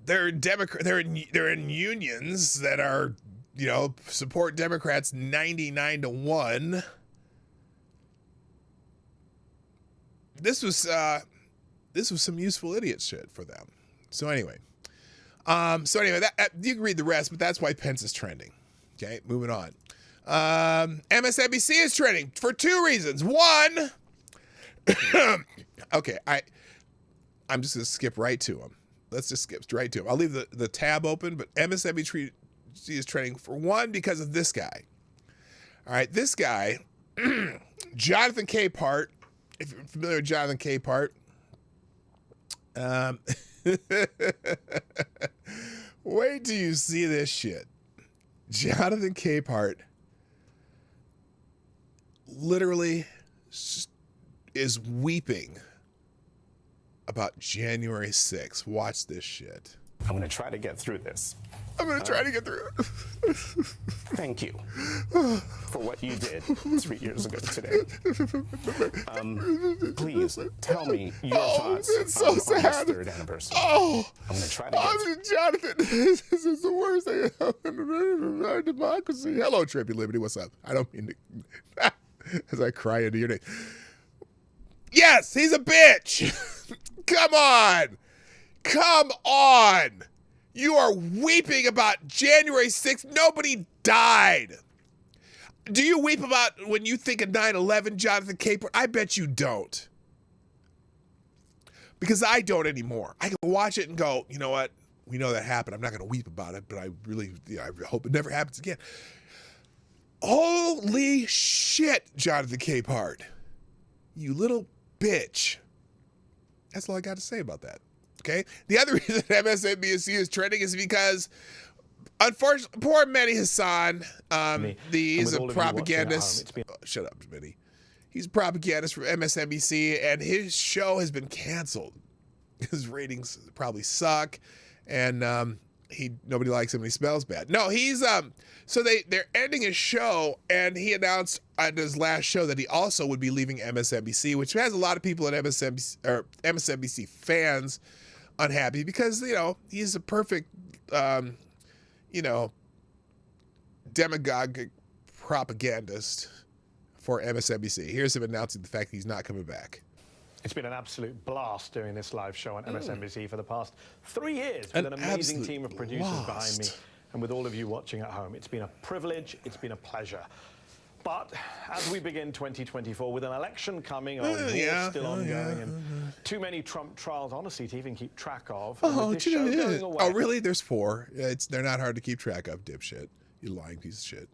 They're in unions that are, support Democrats 99-1. This was some useful idiot shit for them. So anyway, that you can read the rest, but that's why Pence is trending. Okay, moving on. MSNBC is trending for two reasons. One, okay, I'm just gonna skip right to them. Let's just skip right to them. I'll leave the tab open, but MSNBC is trending for one because of this guy. All right, this guy, Jonathan Capehart. If you're familiar with Jonathan Capehart, wait till you see this shit. Jonathan Capehart literally is weeping about January 6th. Watch this shit. I'm going to try to get through this. I'm going to try to get through it. Thank you for what you did 3 years ago today. Please tell me your thoughts it's so on sad. this third anniversary. Oh, I'm going to try to get Jonathan, this is the worst thing in our democracy. Hello, Trippy Liberty. What's up? I don't mean to, as I cry into your name. Yes, he's a bitch. Come on. Come on. You are weeping about January 6th. Nobody died. Do you weep about when you think of 9/11, Jonathan Capron? I bet you don't. Because I don't anymore. I can watch it and go, you know what? We know that happened. I'm not going to weep about it, but I really, I hope it never happens again. Holy shit, Jonathan Capehart. You little bitch. That's all I got to say about that. Okay? The other reason MSNBC is trending is because, unfortunately, poor Mehdi Hassan, he's a propagandist. Shut up, Mehdi. He's a propagandist for MSNBC, and his show has been canceled. His ratings probably suck, and nobody likes him and he smells bad. No, he's so they're ending his show, and he announced at his last show that he also would be leaving MSNBC, which has a lot of people at MSNBC fans unhappy because, you know, he's a perfect demagogic propagandist for MSNBC. Here's him announcing the fact that he's not coming back. It's been an absolute blast doing this live show on MSNBC for the past 3 years with an amazing team of producers behind me and with all of you watching at home. It's been a privilege, it's been a pleasure. But as we begin 2024 with an election coming, war still ongoing, and too many Trump trials, honestly, to even keep track of. Oh, really? There's 4. They're not hard to keep track of, dipshit. You lying piece of shit.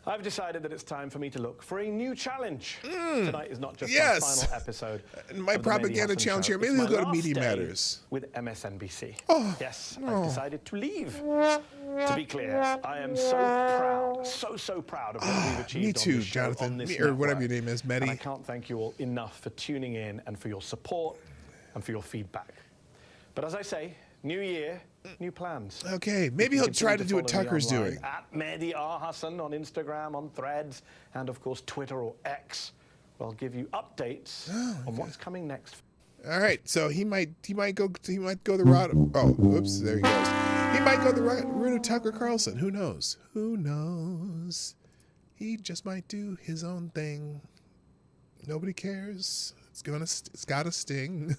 I've decided that it's time for me to look for a new challenge. Tonight is not just my final episode. My propaganda challenge here. Maybe we'll go to Media Matters. With MSNBC. Yes, I've decided to leave. To be clear, I am so proud, so proud of what we've achieved. Me too, on this show, Jonathan. on this Or whatever network. your name is, Mehdi. And I can't thank you all enough for tuning in and for your support and for your feedback. But as I say, new year, new plans. Okay, maybe he'll try to do what Tucker's doing. At Mehdi R. Hassan on Instagram, on Threads, and of course Twitter or X. I'll give you updates on what's coming next. All right, so he might go the route. Oh, whoops, there he goes. He might go the route of Tucker Carlson. Who knows? Who knows? He just might do his own thing. Nobody cares. It's got a sting.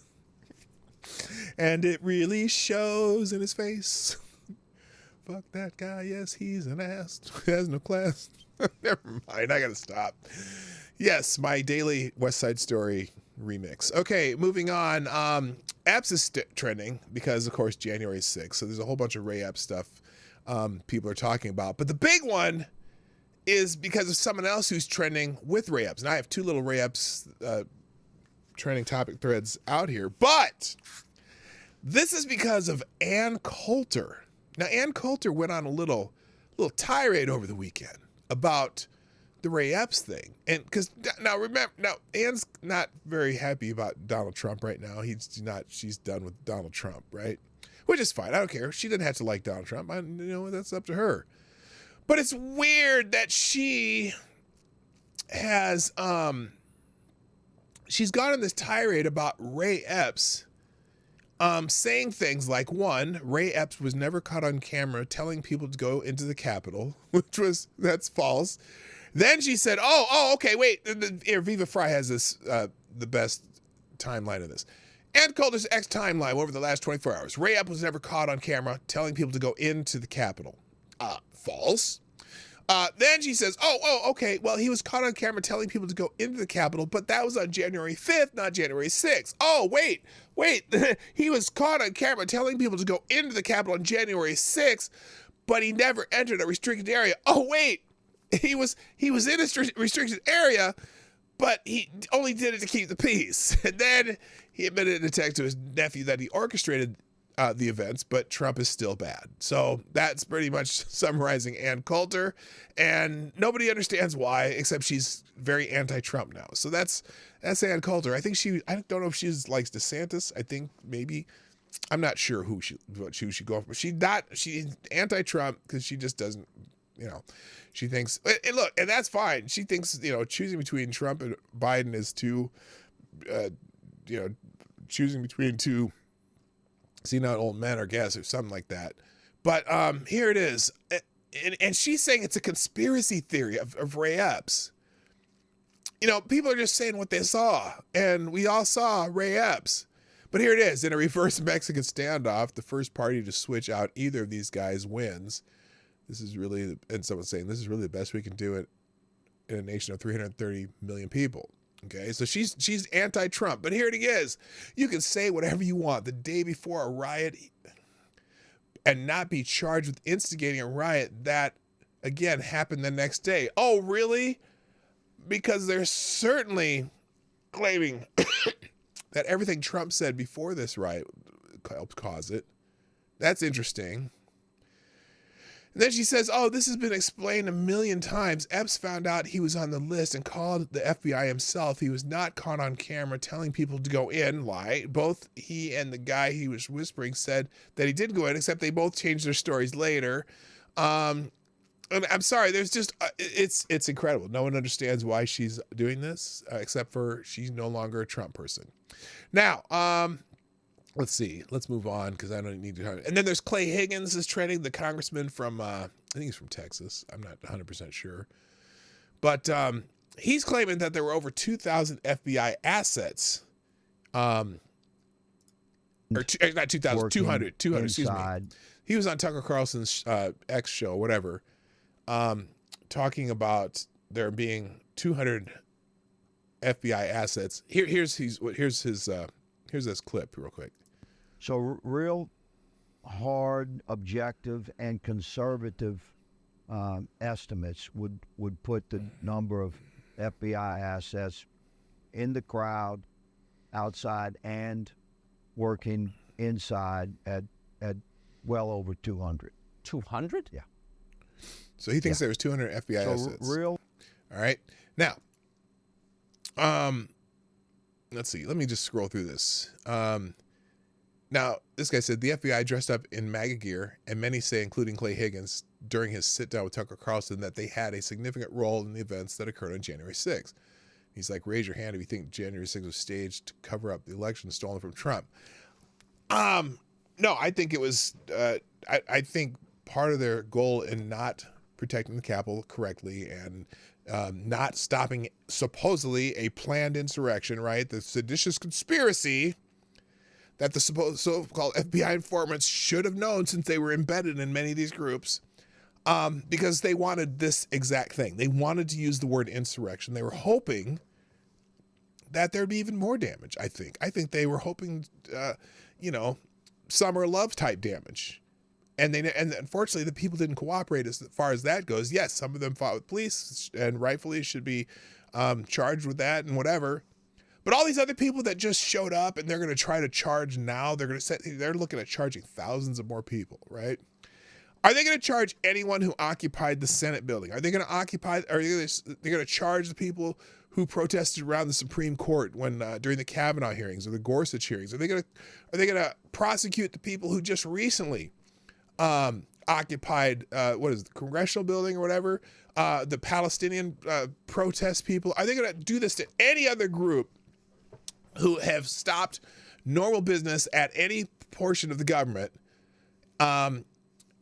And it really shows in his face. Fuck that guy. Yes, he's an ass. He has no class. Never mind. I gotta stop. Yes, my daily West Side Story remix. Okay, moving on. Epps is trending because, of course, January 6th. So there's a whole bunch of Ray Epps stuff people are talking about. But the big one is because of someone else who's trending with Ray Epps. And I have 2 little Ray Epps trending topic threads out here. But this is because of Ann Coulter. Now, Ann Coulter went on a little tirade over the weekend about the Ray Epps thing. And because now Ann's not very happy about Donald Trump right now. She's done with Donald Trump, right? Which is fine. I don't care. She didn't have to like Donald Trump. That's up to her. But it's weird that she has she's gone on this tirade about Ray Epps saying things like, 1, Ray Epps was never caught on camera telling people to go into the Capitol, that's false. Then she said, okay, wait. Viva Fry has this, the best timeline of this. Ann Coulter's X timeline over the last 24 hours. Ray Epps was never caught on camera telling people to go into the Capitol. False. Then she says, okay, well, he was caught on camera telling people to go into the Capitol, but that was on January 5th, not January 6th. Oh, wait, he was caught on camera telling people to go into the Capitol on January 6th, but he never entered a restricted area. Oh, wait, he was in a restricted area, but he only did it to keep the peace. And then he admitted in a text to his nephew that he orchestrated the events, but Trump is still bad. So that's pretty much summarizing Ann Coulter, and nobody understands why, except she's very anti-Trump now. So that's Ann Coulter. I don't know if she likes DeSantis. I think maybe I'm not sure who she should go for. She's anti-Trump because she just doesn't, she thinks, and look, and that's fine. She thinks, choosing between Trump and Biden is too, choosing between two senile old men, or guess, or something like that. But here it is. And she's saying it's a conspiracy theory of Ray Epps. People are just saying what they saw, and we all saw Ray Epps. But here it is. In a reverse Mexican standoff, the first party to switch out either of these guys wins. This is really, and someone's saying, this is really the best we can do it in a nation of 330 million people. Okay, so she's anti-Trump. But here it is. You can say whatever you want the day before a riot and not be charged with instigating a riot that, again, happened the next day. Oh, really? Because they're certainly claiming that everything Trump said before this riot helped cause it. That's interesting. And then she says, oh, this has been explained a million times. Epps found out he was on the list and called the FBI himself. He was not caught on camera telling people to go in. Lie. Both he and the guy he was whispering said that he did go in, except they both changed their stories later. And I'm sorry, there's just, it's incredible. No one understands why she's doing this, except for she's no longer a Trump person. Now, let's see. Let's move on because I don't need to. And then there's Clay Higgins is trending, the congressman from, I think he's from Texas. I'm not 100% sure. But he's claiming that there were over 2,000 FBI assets. Or not 2,000, 200, excuse me. He was on Tucker Carlson's X show, whatever, talking about there being 200 FBI assets. Here's this clip real quick. So real hard, objective, and conservative estimates would put the number of FBI assets in the crowd, outside, and working inside at well over 200. 200? Yeah. So he thinks there was 200 FBI assets. Real. All right. Now, let's see. Let me just scroll through this. Now, this guy said the FBI dressed up in MAGA gear, and many say, including Clay Higgins, during his sit-down with Tucker Carlson, that they had a significant role in the events that occurred on January 6th. He's like, raise your hand if you think January 6th was staged to cover up the election stolen from Trump. No, I think it was, I think part of their goal in not protecting the Capitol correctly and not stopping supposedly a planned insurrection, right? The seditious conspiracy that the so-called FBI informants should have known since they were embedded in many of these groups, because they wanted this exact thing. They wanted to use the word insurrection. They were hoping that there'd be even more damage, I think. I think they were hoping, summer love type damage. And unfortunately, the people didn't cooperate as far as that goes. Yes, some of them fought with police and rightfully should be charged with that and whatever. But all these other people that just showed up and they're going to try to charge now, they're looking at charging thousands of more people, right? Are they going to charge anyone who occupied the Senate building? Are they going to they're going to charge the people who protested around the Supreme Court when during the Kavanaugh hearings or the Gorsuch hearings? Are they going to prosecute the people who just recently occupied the Congressional building or whatever, the Palestinian protest people? Are they going to do this to any other group who have stopped normal business at any portion of the government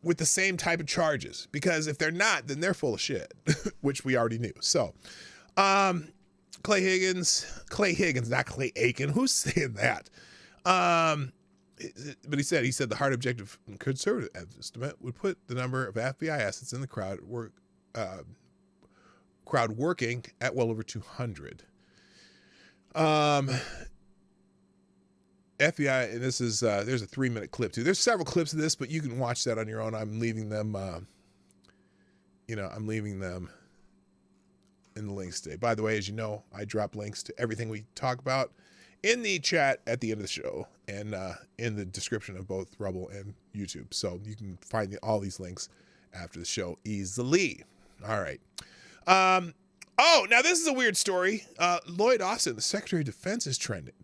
with the same type of charges? Because if they're not, then they're full of shit, which we already knew. So Clay Higgins, not Clay Aiken. Who's saying that? But he said the hard objective conservative estimate would put the number of FBI assets in the crowd working at well over 200. FBI, and this is there's a 3-minute clip too. There's several clips of this, but you can watch that on your own. I'm leaving them. I'm leaving them in the links today. By the way, as you know, I drop links to everything we talk about in the chat at the end of the show and in the description of both Rumble and YouTube. So you can find all these links after the show easily. All right. Now this is a weird story. Lloyd Austin, the Secretary of Defense, is trending.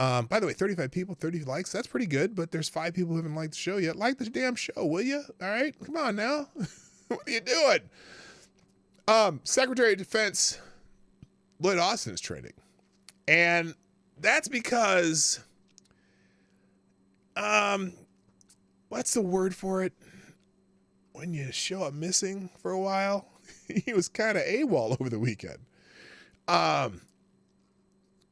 By the way, 35 people, 30 likes. That's pretty good, but there's 5 people who haven't liked the show yet. Like the damn show, will you? All right, come on now. What are you doing? Secretary of Defense Lloyd Austin is trending. And that's because, what's the word for it? When you show up missing for a while, he was kind of AWOL over the weekend.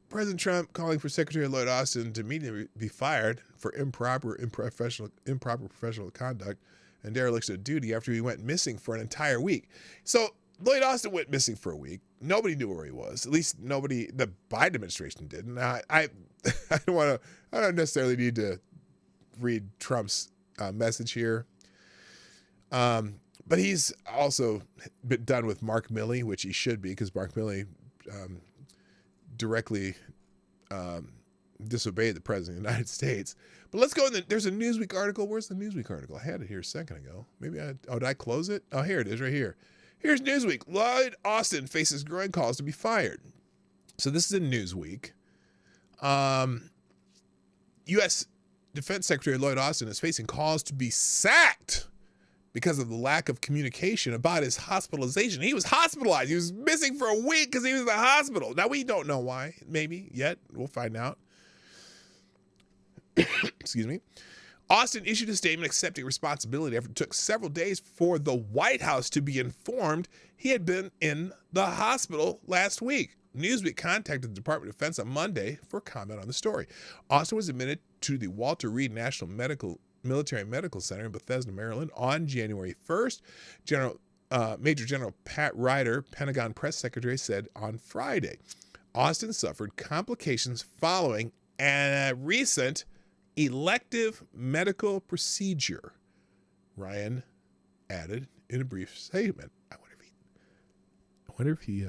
President Trump calling for Secretary Lloyd Austin to immediately be fired for improper professional conduct and dereliction of duty after he went missing for an entire week. So Lloyd Austin went missing for a week. Nobody knew where he was. At least nobody, the Biden administration didn't. I don't necessarily need to read Trump's message here. But he's also been done with Mark Milley, which he should be, because Mark Milley directly disobeyed the president of the United States. But let's go in. There's a Newsweek article. Where's the Newsweek article? I had it here a second ago. Did I close it? Oh, here it is right here. Here's Newsweek. Lloyd Austin faces growing calls to be fired. So this is in Newsweek. U.S. Defense Secretary Lloyd Austin is facing calls to be sacked because of the lack of communication about his hospitalization. He was hospitalized. He was missing for a week because he was in the hospital. Now, we don't know why, maybe, yet. We'll find out. Excuse me. Austin issued a statement accepting responsibility after it took several days for the White House to be informed he had been in the hospital last week. Newsweek contacted the Department of Defense on Monday for comment on the story. Austin was admitted to the Walter Reed National Military Medical Center in Bethesda, Maryland on January 1st. Major General Pat Ryder, Pentagon press secretary, said on Friday. Austin suffered complications following a recent elective medical procedure, Ryan added in a brief statement. I wonder if he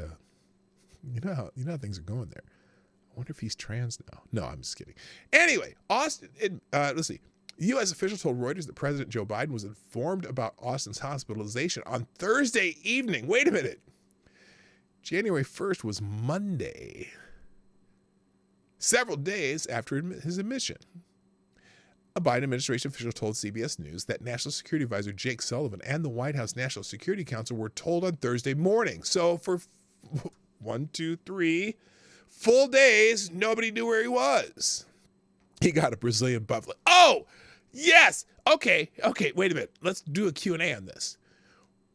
you know how things are going there. I wonder if he's trans now. No, I'm just kidding. Anyway, Austin, let's see. U.S. officials told Reuters that President Joe Biden was informed about Austin's hospitalization on Thursday evening. Wait a minute. January 1st was Monday, several days after his admission. A Biden administration official told CBS News that National Security Advisor Jake Sullivan and the White House National Security Council were told on Thursday morning. So for 3 full days, nobody knew where he was. He got a Brazilian buffalo. Oh, yes. Okay, wait a minute. Let's do a Q&A on this.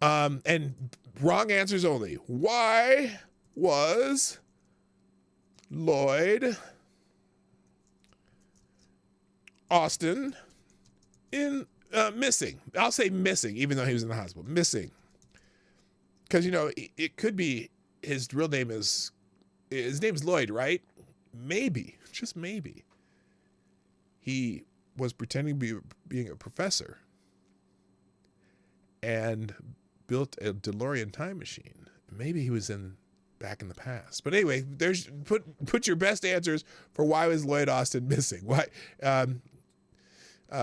And wrong answers only. Why was Lloyd Austin missing? I'll say missing, even though he was in the hospital. Missing. Because, it could be his real name is Lloyd, right? Maybe, just maybe. He was pretending to be being a professor and built a DeLorean time machine. Maybe he was back in the past. But anyway, put your best answers for why was Lloyd Austin missing? Why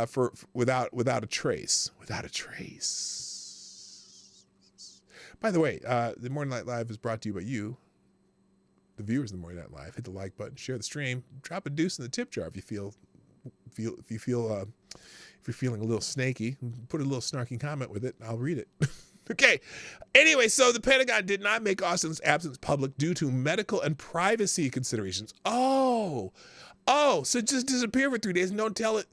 for without a trace. Without a trace. By the way, the Morning Light Live is brought to you by you, the viewers of the Morning Light Live. Hit the like button, share the stream, drop a deuce in the tip jar if you're feeling a little snaky. Put a little snarky comment with it, and I'll read it. Okay. Anyway, so the Pentagon did not make Austin's absence public due to medical and privacy considerations. Oh, so just disappear for 3 days and don't tell it.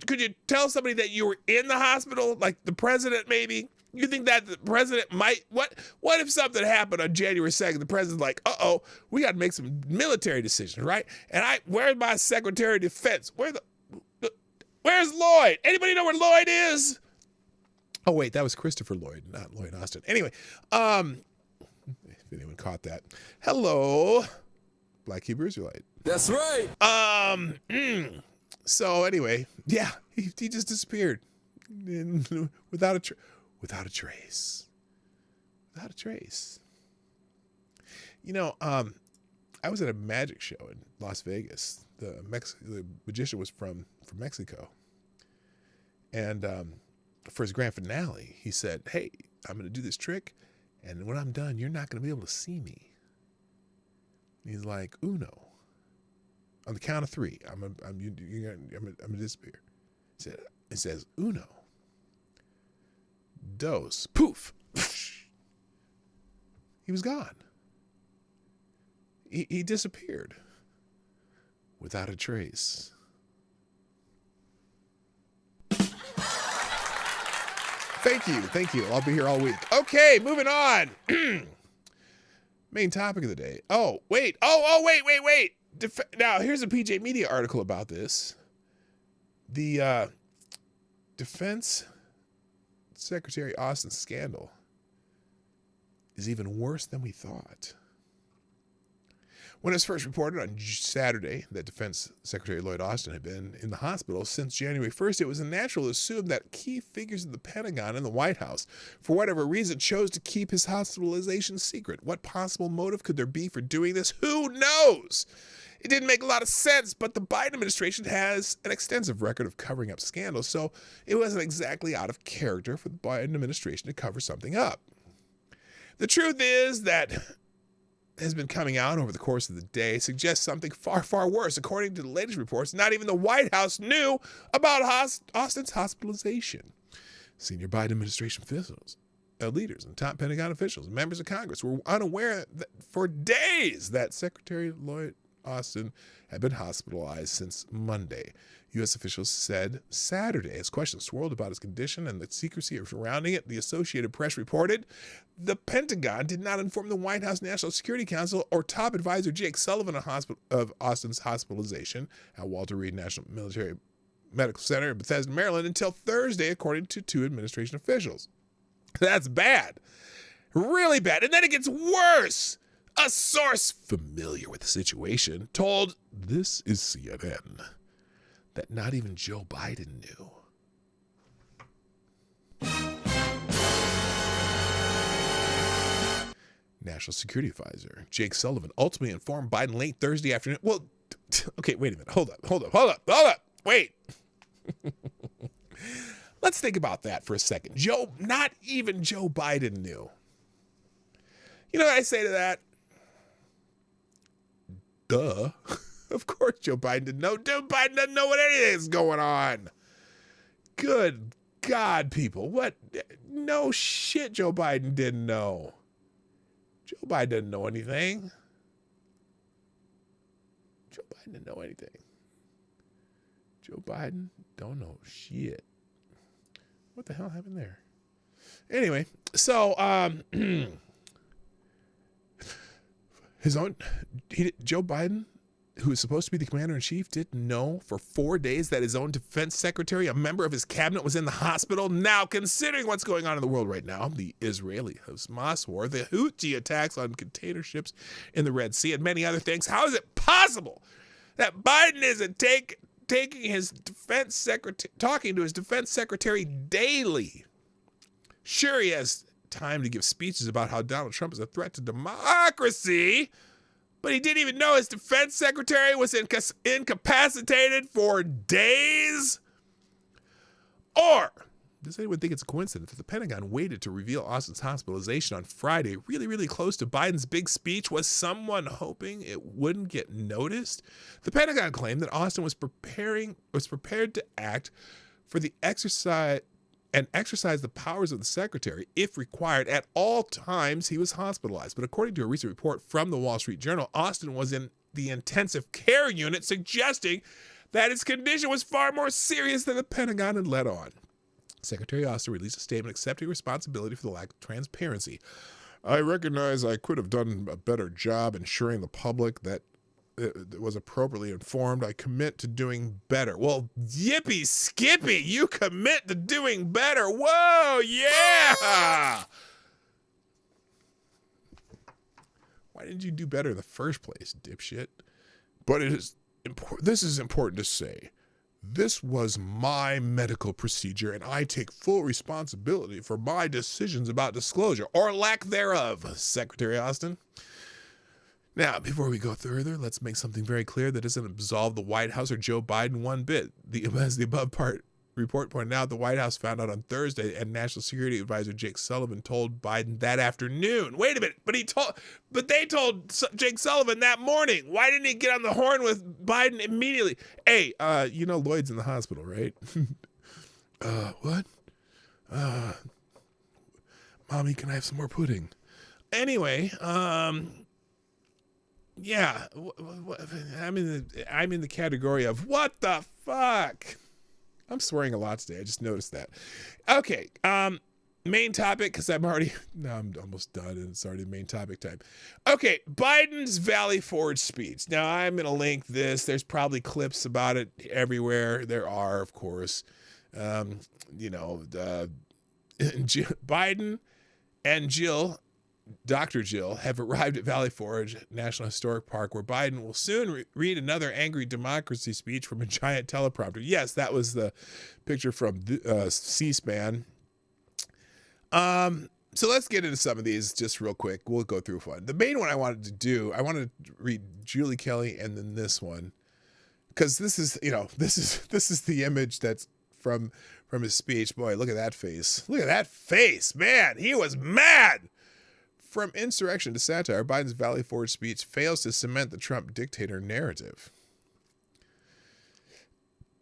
Could you tell somebody that you were in the hospital, like the president maybe? You think that the president might, what if something happened on January 2nd? The president's like, we got to make some military decisions, right? And where's my Secretary of Defense? Where's Lloyd? Anybody know where Lloyd is? Oh, wait, that was Christopher Lloyd, not Lloyd Austin. Anyway, if anyone caught that. Hello, Black Hebrew Israelite. That's right. So anyway, yeah, he just disappeared without a trace. Without a trace. I was at a magic show in Las Vegas. The magician was from Mexico. And for his grand finale, he said, "Hey, I'm going to do this trick, and when I'm done, you're not going to be able to see me." And he's like, "Uno." On the count of three, I'm gonna disappear. It says uno, dos, poof. He was gone. He disappeared without a trace. Thank you. I'll be here all week. Okay, moving on. Main topic of the day. Oh, wait. Wait. Now, here's a PJ Media article about this. The Defense Secretary Austin scandal is even worse than we thought. When it was first reported on Saturday that Defense Secretary Lloyd Austin had been in the hospital since January 1st, it was natural to assume that key figures in the Pentagon and the White House, for whatever reason, chose to keep his hospitalization secret. What possible motive could there be for doing this? Who knows? It didn't make a lot of sense, but the Biden administration has an extensive record of covering up scandals, so it wasn't exactly out of character for the Biden administration to cover something up. The truth is that has been coming out over the course of the day suggests something far, far worse. According to the latest reports, not even the White House knew about Austin's hospitalization. Senior Biden administration officials, leaders, and top Pentagon officials and members of Congress were unaware for days that Secretary Lloyd Austin had been hospitalized since Monday. U.S. officials said Saturday, as questions swirled about his condition and the secrecy surrounding it, the Associated Press reported the Pentagon did not inform the White House National Security Council or top advisor Jake Sullivan of Austin's hospitalization at Walter Reed National Military Medical Center in Bethesda, Maryland, until Thursday, according to two administration officials. That's bad. Really bad. And then it gets worse. A source familiar with the situation told This Is CNN that not even Joe Biden knew. National Security Advisor Jake Sullivan ultimately informed Biden late Thursday afternoon. Well, okay, wait a minute. Hold up. Wait. Let's think about that for a second. Not even Joe Biden knew. You know what I say to that? Duh. Of course Joe Biden didn't know. Joe Biden doesn't know what anything is going on. Good God, people. What? No shit Joe Biden didn't know. Joe Biden didn't know anything. Joe Biden didn't know anything. Joe Biden don't know shit. What the hell happened there? Anyway, so Joe Biden, who is supposed to be the commander-in-chief, didn't know for 4 days that his own defense secretary, a member of his cabinet, was in the hospital. Now, considering what's going on in the world right now, the Israeli-Hamas war, the Houthi attacks on container ships in the Red Sea, and many other things, how is it possible that Biden isn't taking his defense secretary, talking to his defense secretary daily? Sure, he has time to give speeches about how Donald Trump is a threat to democracy, but he didn't even know his defense secretary was incapacitated for days? Or does anyone think it's a coincidence that the Pentagon waited to reveal Austin's hospitalization on Friday, really, really close to Biden's big speech? Was someone hoping it wouldn't get noticed? The Pentagon claimed that Austin was prepared to act for the exercise the powers of the secretary if required at all times he was hospitalized. But according to a recent report from the Wall Street Journal, Austin was in the intensive care unit, suggesting that his condition was far more serious than the Pentagon had let on. Secretary Austin released a statement accepting responsibility for the lack of transparency. I recognize I could have done a better job ensuring the public that it was appropriately informed. I commit to doing better. Well, yippee skippy, you commit to doing better. Whoa, yeah! Why didn't you do better in the first place, dipshit? But this is important to say. This was my medical procedure, and I take full responsibility for my decisions about disclosure, or lack thereof, Secretary Austin. Now, before we go further, let's make something very clear that doesn't absolve the White House or Joe Biden one bit. As the above part report pointed out, the White House found out on Thursday, and National Security Advisor Jake Sullivan told Biden that afternoon. Wait a minute, but they told Jake Sullivan that morning. Why didn't he get on the horn with Biden immediately? Hey, you know Lloyd's in the hospital, right? What? Mommy, can I have some more pudding? Anyway, yeah, I'm in the category of what the fuck. I'm swearing a lot today. I just noticed that. Okay, main topic, because I'm almost done and it's already main topic time. Okay, Biden's Valley Forge speech. Now, I'm going to link this. There's probably clips about it everywhere. There are, of course. Biden and Dr. Jill, have arrived at Valley Forge National Historic Park, where Biden will soon read another angry democracy speech from a giant teleprompter. Yes, that was the picture from C-SPAN. So let's get into some of these just real quick. We'll go through one. The main one I wanted to read Julie Kelly and then this one, because this is the image that's from his speech. Boy, look at that face. Look at that face, man. He was mad. From insurrection to satire, Biden's Valley Forge speech fails to cement the Trump dictator narrative.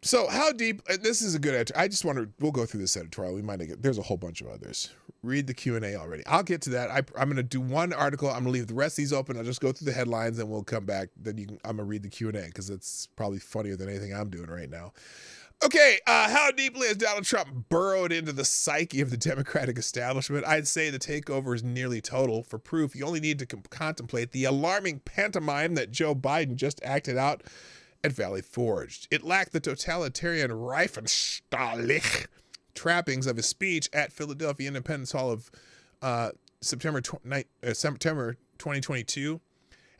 So how deep, this is a good editorial. We'll go through this editorial. There's a whole bunch of others. Read the Q&A already. I'll get to that. I'm going to do one article. I'm going to leave the rest of these open. I'll just go through the headlines and we'll come back. Then I'm going to read the Q&A because it's probably funnier than anything I'm doing right now. Okay, how deeply has Donald Trump burrowed into the psyche of the Democratic establishment? I'd say the takeover is nearly total. For proof, you only need to contemplate the alarming pantomime that Joe Biden just acted out at Valley Forge. It lacked the totalitarian Reifenstahlich trappings of his speech at Philadelphia Independence Hall of September 2022.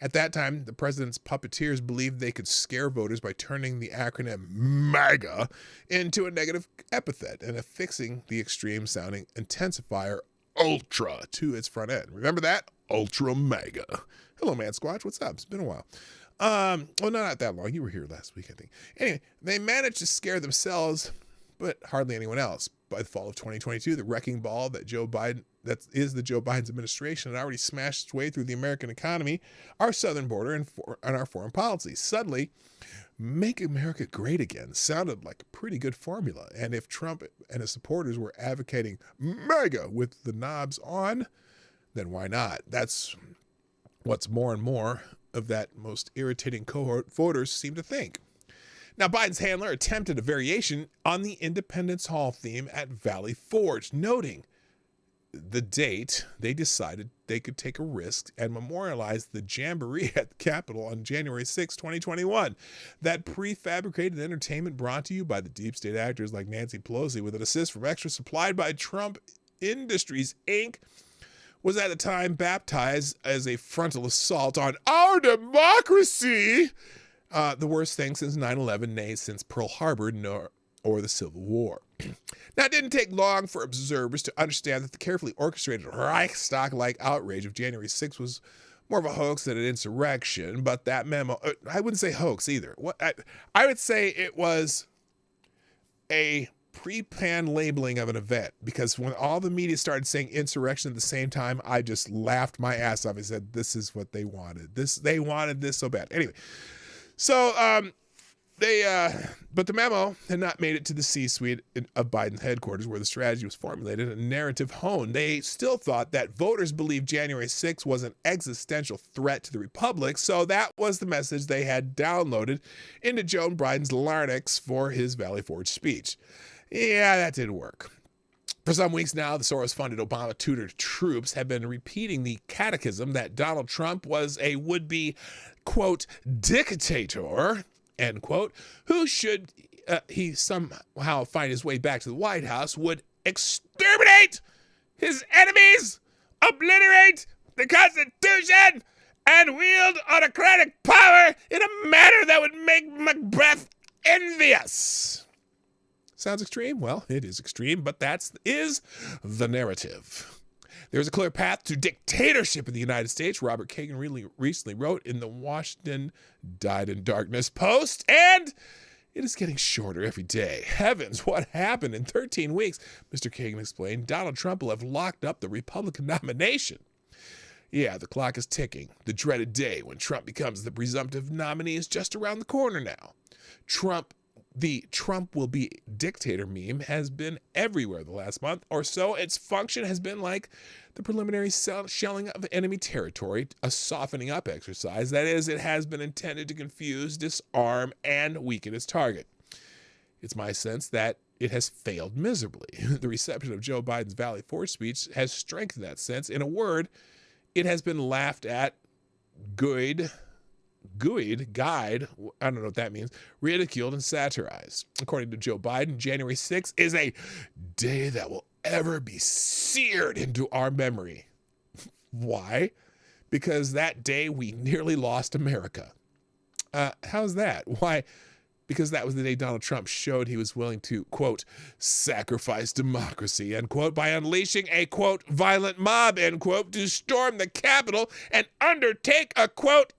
At that time, the president's puppeteers believed they could scare voters by turning the acronym MAGA into a negative epithet and affixing the extreme-sounding intensifier ULTRA to its front end. Remember that? Ultra MAGA. Hello, Man Squatch. What's up? It's been a while. Well, not that long. You were here last week, I think. Anyway, they managed to scare themselves, but hardly anyone else. By the fall of 2022, the wrecking ball that Joe Biden's administration had already smashed its way through the American economy, our southern border, and our foreign policy. Suddenly, make America great again sounded like a pretty good formula. And if Trump and his supporters were advocating MAGA with the knobs on, then why not? That's what's more and more of that most irritating cohort voters seem to think. Now, Biden's handler attempted a variation on the Independence Hall theme at Valley Forge, noting the date they decided they could take a risk and memorialize the jamboree at the Capitol on January 6, 2021. That prefabricated entertainment brought to you by the deep state actors like Nancy Pelosi with an assist from extras supplied by Trump Industries, Inc., was at the time baptized as a frontal assault on our democracy. The worst thing since 9/11, nay, since Pearl Harbor or the Civil War. Now, it didn't take long for observers to understand that the carefully orchestrated Reichstag-like outrage of January 6th was more of a hoax than an insurrection, but that memo, I wouldn't say hoax either. I would say it was a pre-planned labeling of an event, because when all the media started saying insurrection at the same time, I just laughed my ass off. I said, this is what they wanted. They wanted this so bad. Anyway. So, but the memo had not made it to the C-suite of Biden's headquarters, where the strategy was formulated and narrative honed. They still thought that voters believed January 6th was an existential threat to the republic, so that was the message they had downloaded into Joe Biden's larynx for his Valley Forge speech. Yeah, that didn't work. For some weeks now, the Soros-funded Obama-tutored troops have been repeating the catechism that Donald Trump was a would-be, quote, dictator, end quote, who should he somehow find his way back to the White House would exterminate his enemies, obliterate the Constitution, and wield autocratic power in a manner that would make Macbeth envious. Sounds extreme? Well, it is extreme, but that is the narrative. There's a clear path to dictatorship in the United States, Robert Kagan recently wrote in the Washington Died in Darkness Post, and It is getting shorter every day. Heavens, what happened in 13 weeks? Mr. Kagan explained. Donald Trump will have locked up the Republican nomination. Yeah, the clock is ticking. The dreaded day when Trump becomes the presumptive nominee is just around the corner now. The Trump will be dictator meme has been everywhere the last month or so. Its function has been like the preliminary shelling of enemy territory, a softening up exercise. That is, it has been intended to confuse, disarm, and weaken its target. It's my sense that it has failed miserably. The reception of Joe Biden's Valley Forge speech has strengthened that sense. In a word, it has been laughed at, guyed, I don't know what that means, ridiculed and satirized. According to Joe Biden, January 6th is a day that will ever be seared into our memory. Why? Because that day we nearly lost America. How's that? Why? Because that was the day Donald Trump showed he was willing to, quote, sacrifice democracy, end quote, by unleashing a, quote, violent mob, end quote, to storm the Capitol and undertake a, quote,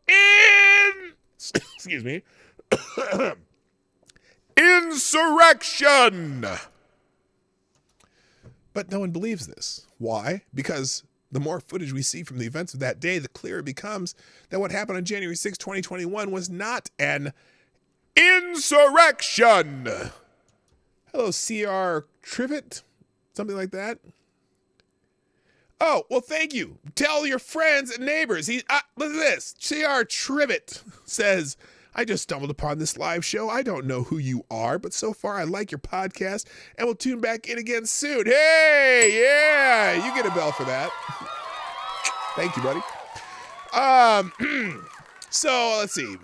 insurrection. But no one believes this. Why? Because the more footage we see from the events of that day, the clearer it becomes that what happened on January 6, 2021 was not an insurrection. Hello, C.R. Trivet. Something like that. Oh, well, thank you. Tell your friends and neighbors. Listen to this. C.R. Trivet says, I just stumbled upon this live show. I don't know who you are, but so far I like your podcast and will tune back in again soon. Hey, yeah, you get a bell for that. Thank you, buddy. So let's see.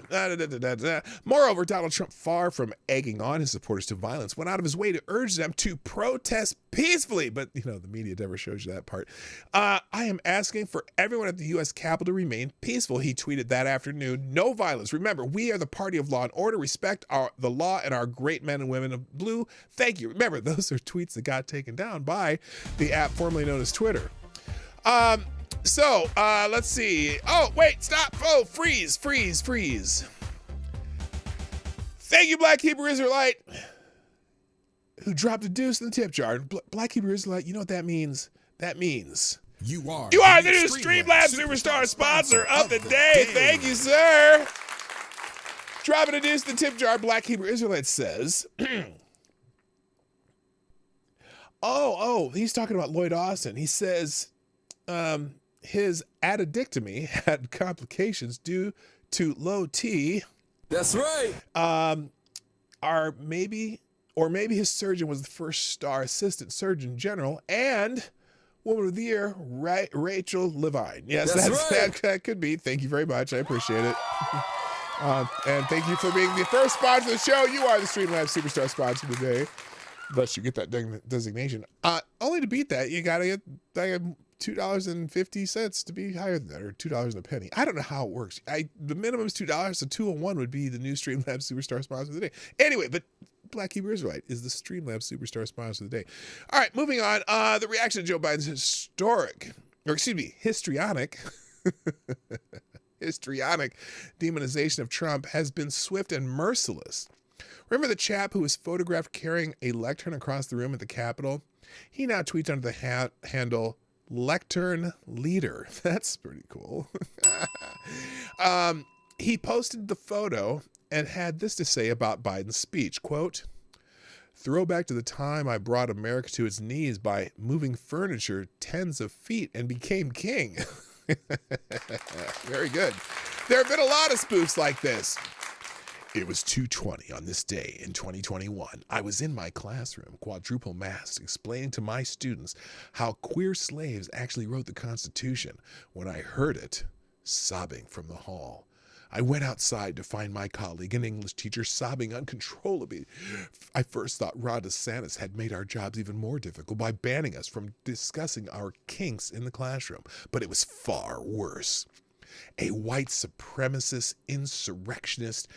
Moreover, Donald Trump, far from egging on his supporters to violence, went out of his way to urge them to protest peacefully. But, the media never shows you that part. I am asking for everyone at the U.S. Capitol to remain peaceful, he tweeted that afternoon. No violence. Remember, we are the party of law and order. Respect the law and our great men and women of blue. Thank you. Remember, those are tweets that got taken down by the app formerly known as Twitter. So, let's see. Oh, wait, stop. Oh, freeze. Thank you, Black Hebrew Israelite, who dropped a deuce in the tip jar. Black Hebrew Israelite, you know what that means? That means you are the new Streamlabs Superstar sponsor of the day. Thank you, sir. Dropping a deuce in the tip jar, Black Hebrew Israelite says, oh, he's talking about Lloyd Austin. He says, his addictomy had complications due to low T. That's right. Maybe his surgeon was the first star assistant surgeon general and woman of the year, Rachel Levine. Yes, that could be. Thank you very much. I appreciate it. And thank you for being the first sponsor of the show. You are the Streamlabs Superstar sponsor of the day. Unless you get that designation. Only to beat that, you got to get $2.50 to be higher than that, or $2 a penny. I don't know how it works. The minimum is $2, so 201 would be the new Streamlabs Superstar sponsor of the day. Anyway, but Black Hebrew Israelite is the Streamlabs Superstar sponsor of the day. All right, moving on. The reaction to Joe Biden's histrionic demonization of Trump has been swift and merciless. Remember the chap who was photographed carrying a lectern across the room at the Capitol? He now tweets under the handle Lectern Leader. That's pretty cool. He posted the photo and had this to say about Biden's speech, quote, throwback to the time I brought America to its knees by moving furniture tens of feet and became king. Very good. There have been a lot of spoofs like this. It was 2:20 on this day in 2021. I was in my classroom, quadruple masked, explaining to my students how queer slaves actually wrote the Constitution when I heard it sobbing from the hall. I went outside to find my colleague, an English teacher, sobbing uncontrollably. I first thought Ron DeSantis had made our jobs even more difficult by banning us from discussing our kinks in the classroom, but it was far worse. A white supremacist insurrectionist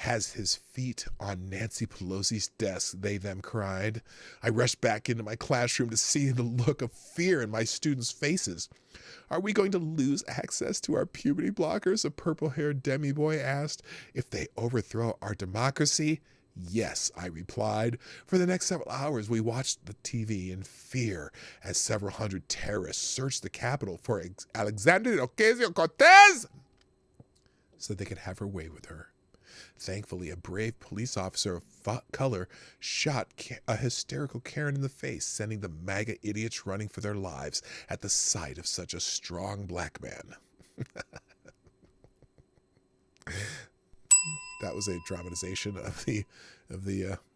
has his feet on Nancy Pelosi's desk, they them cried. I rushed back into my classroom to see the look of fear in my students' faces. Are we going to lose access to our puberty blockers? A purple-haired demi-boy asked. If they overthrow our democracy, Yes, I replied. For the next several hours, we watched the TV in fear as several hundred terrorists searched the Capitol for Alexandria Ocasio-Cortez so they could have her way with her. Thankfully, a brave police officer of color shot a hysterical Karen in the face, sending the MAGA idiots running for their lives at the sight of such a strong black man. That was a dramatization of the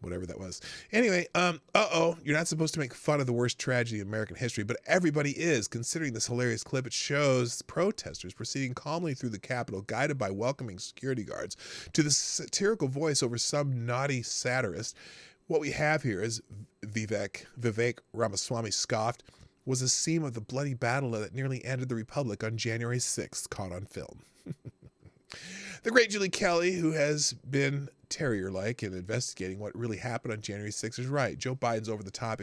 whatever that was. Anyway, you're not supposed to make fun of the worst tragedy in American history, but everybody is. Considering this hilarious clip, it shows protesters proceeding calmly through the Capitol, guided by welcoming security guards, to the satirical voice over some naughty satirist. What we have here is Vivek Ramaswamy scoffed, was a scene of the bloody battle that nearly ended the Republic on January 6th, caught on film. The great Julie Kelly, who has been terrier-like in investigating what really happened on January 6th, is right. Joe Biden's over-the-top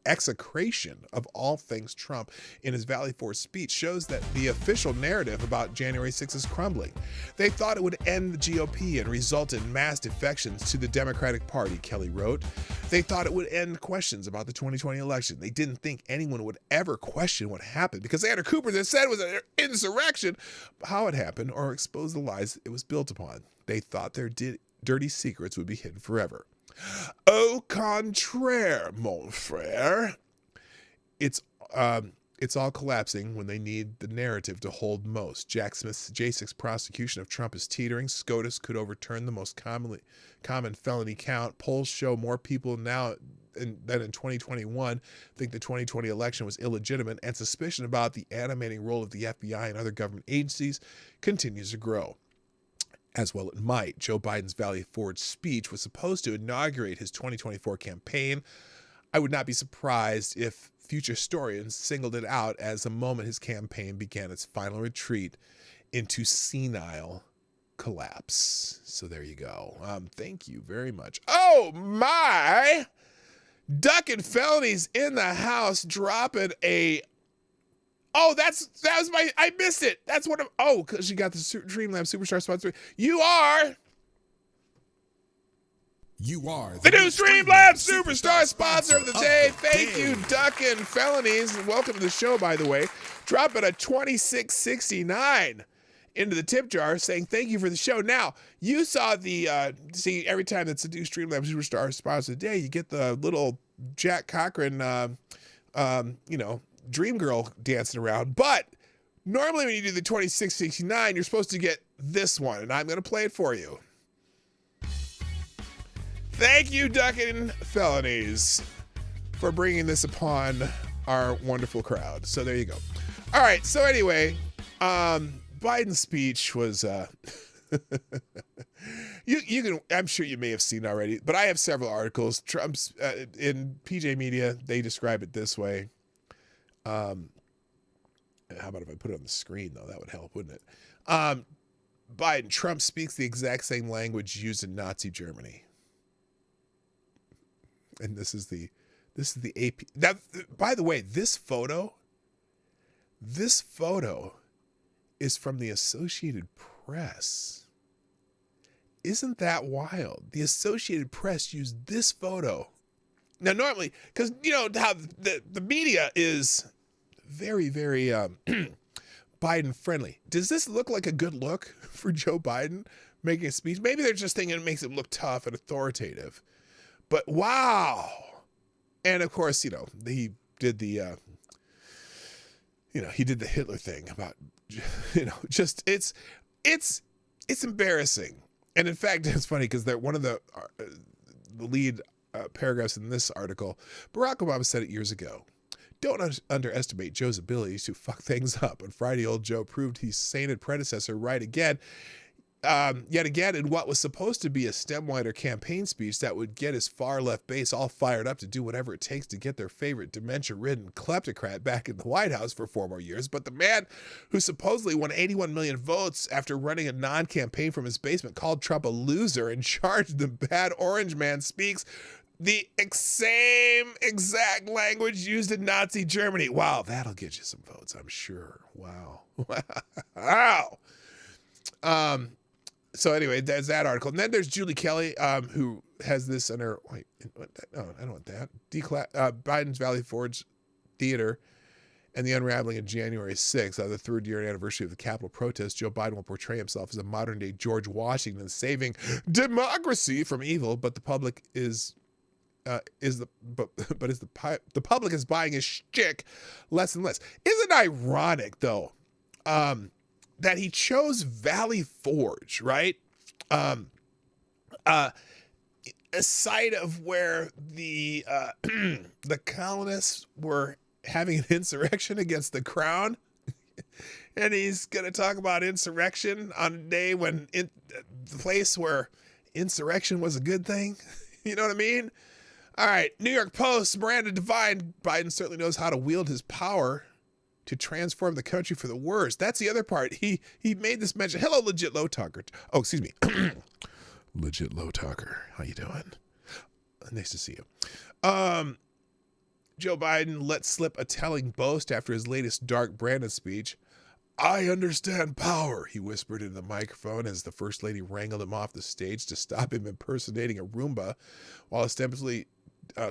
execration of all things Trump in his Valley Forge speech shows that the official narrative about January 6th is crumbling. They thought it would end the GOP and result in mass defections to the Democratic Party, Kelly wrote. They thought it would end questions about the 2020 election. They didn't think anyone would ever question what happened because Andrew Cooper that said it was an insurrection, how it happened, or expose the lies it was built upon. They thought their dirty secrets would be hidden forever. Au contraire, mon frère. It's all collapsing when they need the narrative to hold most. Jack Smith's J6 prosecution of Trump is teetering. SCOTUS could overturn the most common felony count. Polls show more people now than in 2021 think the 2020 election was illegitimate, and suspicion about the animating role of the FBI and other government agencies continues to grow. As well it might. Joe Biden's Valley Forge speech was supposed to inaugurate his 2024 campaign. I would not be surprised if future historians singled it out as a moment his campaign began its final retreat into senile collapse. So there you go. Thank you very much. Oh my! Ducking felonies in the house, dropping a... Oh, that was my, I missed it. That's one of, because you got the Dreamland Superstar sponsor. You are the new Streamlabs Superstar sponsor of the day. Thank you, Duckin' Felonies. And welcome to the show, by the way. Dropping a $26.69 into the tip jar saying thank you for the show. Now, you saw the, every time that's a new Streamlabs Superstar sponsor of the day, you get the little Jack Cochran, Dream Girl dancing around. But normally when you do the 2669, you're supposed to get this one, and I'm going to play it for you. Thank you, Duckin' Felonies, for bringing this upon our wonderful crowd. So there you go. All right. So anyway, Biden's speech was, you can, I'm sure you may have seen already, but I have several articles. Trump's in PJ Media, they describe it this way. How about if I put it on the screen, though? That would help, wouldn't it? Biden, Trump speaks the exact same language used in Nazi Germany. And this is the AP. Now, by the way, this photo is from the Associated Press. Isn't that wild? The Associated Press used this photo. Now, normally, because you know how the media is very, very Biden friendly. Does this look like a good look for Joe Biden making a speech? Maybe they're just thinking it makes him look tough and authoritative. But wow. And of course, he did the he did the Hitler thing about just it's embarrassing. And in fact, it's funny because they're one of the lead paragraphs in this article. Barack Obama said it years ago. Don't underestimate Joe's abilities to fuck things up. On Friday, old Joe proved his sainted predecessor right again. Yet again, in what was supposed to be a stem-wider campaign speech that would get his far-left base all fired up to do whatever it takes to get their favorite dementia-ridden kleptocrat back in the White House for 4 more years. But the man who supposedly won 81 million votes after running a non-campaign from his basement called Trump a loser and charged the bad orange man speaks the same exact language used in Nazi Germany. Wow, that'll get you some votes, I'm sure. Wow. Wow. So anyway, there's that article. And then there's Julie Kelly, who has this in her, wait, no, I don't want that. Biden's Valley Forge Theater and the unraveling of January 6th, the third year anniversary of the Capitol protest. Joe Biden will portray himself as a modern day George Washington, saving democracy from evil, but the public is the public is buying his shtick less and less. Isn't it ironic though, that he chose Valley Forge, right? A site of where the the colonists were having an insurrection against the crown, and he's going to talk about insurrection on a day when the place where insurrection was a good thing. You know what I mean? All right, New York Post, Miranda Devine, Biden certainly knows how to wield his power to transform the country for the worse. That's the other part. He made this mention. Hello, Legit Low Talker. Oh, excuse me. Legit Low Talker. How you doing? Nice to see you. Joe Biden let slip a telling boast after his latest Dark Brandon speech. I understand power, he whispered into the microphone as the First Lady wrangled him off the stage to stop him impersonating a Roomba, while ostensibly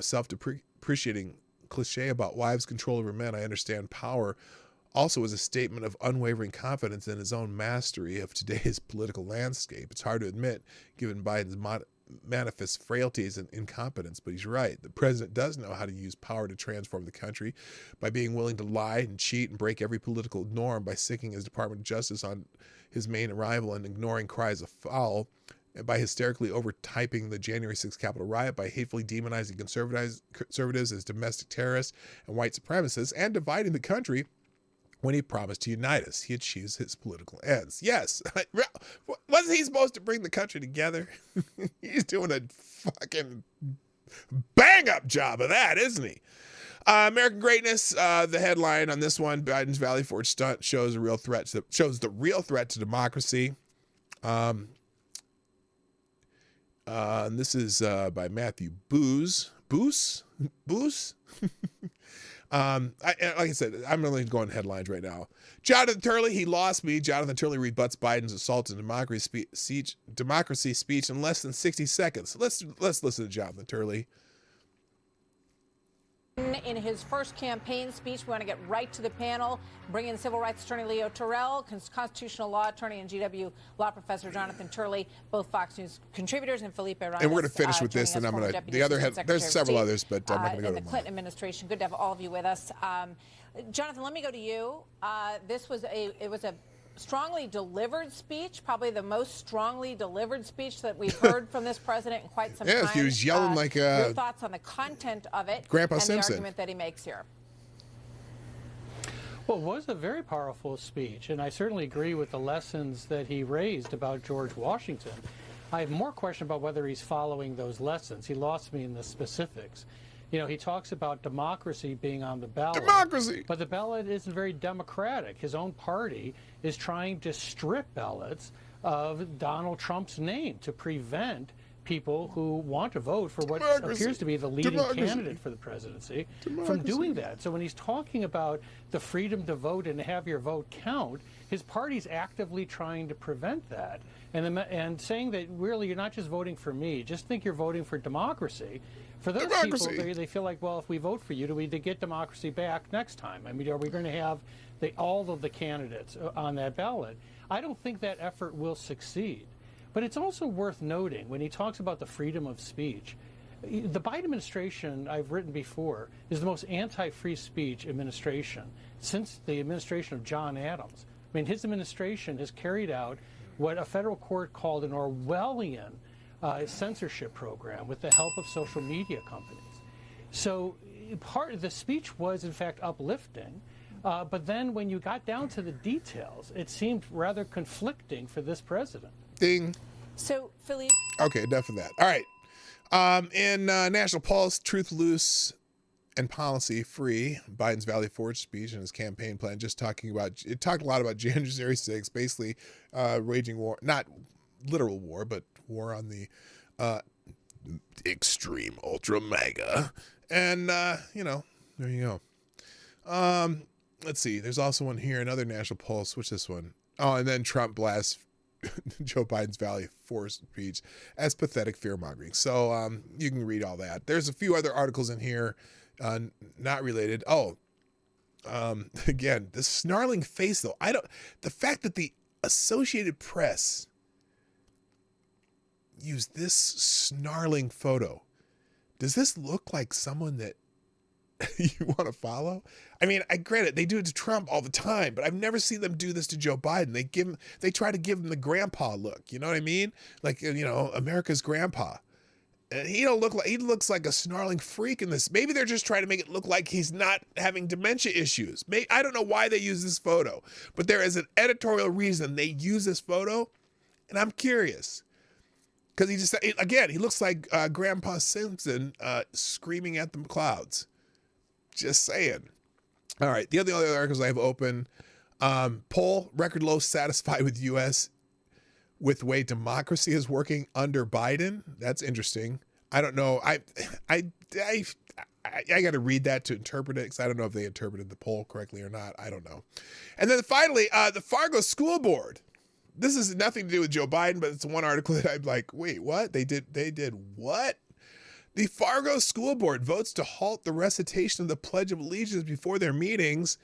self-depreciating cliche about wives' control over men. I understand power also was a statement of unwavering confidence in his own mastery of today's political landscape. It's hard to admit, given Biden's manifest frailties and incompetence, but he's right. The president does know how to use power to transform the country by being willing to lie and cheat and break every political norm, by sicking his Department of Justice on his main arrival and ignoring cries of foul, and by hysterically overtyping the January 6th Capitol riot, by hatefully demonizing conservatives as domestic terrorists and white supremacists, and dividing the country. When he promised to unite us, he achieves his political ends. Yes, wasn't he supposed to bring the country together? He's doing a fucking bang-up job of that, isn't he? American Greatness, the headline on this one, Biden's Valley Forge stunt shows the real threat to democracy. And this is by Matthew Boos. Like I said, I'm only going headlines right now. Jonathan Turley, he lost me. Jonathan Turley rebuts Biden's assault on democracy speech in less than 60 seconds. Let's listen to Jonathan Turley. In his first campaign speech, we want to get right to the panel, bring in civil rights attorney Leo Terrell, constitutional law attorney and GW law professor Jonathan Turley, both Fox News contributors, and Felipe Reyes. And we're going to finish with this, and I'm going to, the other head, there's several others, but I'm not going to go to the Clinton administration. Good to have all of you with us. Jonathan, let me go to you. This was a strongly delivered speech, probably the most strongly delivered speech that we've heard from this president in quite some time. Yeah, he was yelling like your thoughts on the content of it, Grandpa and Simpson. the argument that he makes here. Well, it was a very powerful speech, and I certainly agree with the lessons that he raised about George Washington. I have more question about whether he's following those lessons. He lost me in the specifics. You know, he talks about democracy being on the ballot. Democracy! But the ballot isn't very democratic. His own party is trying to strip ballots of Donald Trump's name to prevent people who want to vote for what appears to be the leading candidate for the presidency from doing that. So when he's talking about the freedom to vote and to have your vote count, his party's actively trying to prevent that. And saying that really you're not just voting for me, just think you're voting for democracy. For those people, they feel like, well, if we vote for you, do we get democracy back next time? I mean, are we going to have all of the candidates on that ballot? I don't think that effort will succeed. But it's also worth noting, when he talks about the freedom of speech, the Biden administration, I've written before, is the most anti-free speech administration since the administration of John Adams. I mean, his administration has carried out what a federal court called an Orwellian censorship program with the help of social media companies. So part of the speech was, in fact, uplifting. But then when you got down to the details, it seemed rather conflicting for this president. Ding. So, Philippe. Okay, enough of that. All right. In National Pulse, Truth Loose and Policy Free, Biden's Valley Forge speech and his campaign plan, just talking about, it talked a lot about January 6th, basically waging war, not literal war, but war on the extreme ultra mega. And, you know, there you go. Let's see. There's also one here, another National Pulse. What's this one? Oh, and then Trump blasts Joe Biden's Valley Force speech as pathetic fear-mongering. So you can read all that. There's a few other articles in here not related. Again, the snarling face, though. The fact that the Associated Press used this snarling photo. Does this look like someone that you want to follow? I mean, I granted they do it to Trump all the time, but I've never seen them do this to Joe Biden. They try to give him the grandpa look. You know what I mean? Like, America's grandpa. And he looks like a snarling freak in this. Maybe they're just trying to make it look like he's not having dementia issues. I don't know why they use this photo, but there is an editorial reason they use this photo, and I'm curious. Because he looks like Grandpa Simpson screaming at the clouds. Just saying. All right, the other articles I have open. Poll, record low, satisfied with U.S. with the way democracy is working under Biden. That's interesting. I don't know. I got to read that to interpret it because I don't know if they interpreted the poll correctly or not. I don't know. And then finally, the Fargo School Board. This has nothing to do with Joe Biden, but it's one article that I'm like, wait, what? They did what? The Fargo School Board votes to halt the recitation of the Pledge of Allegiance before their meetings.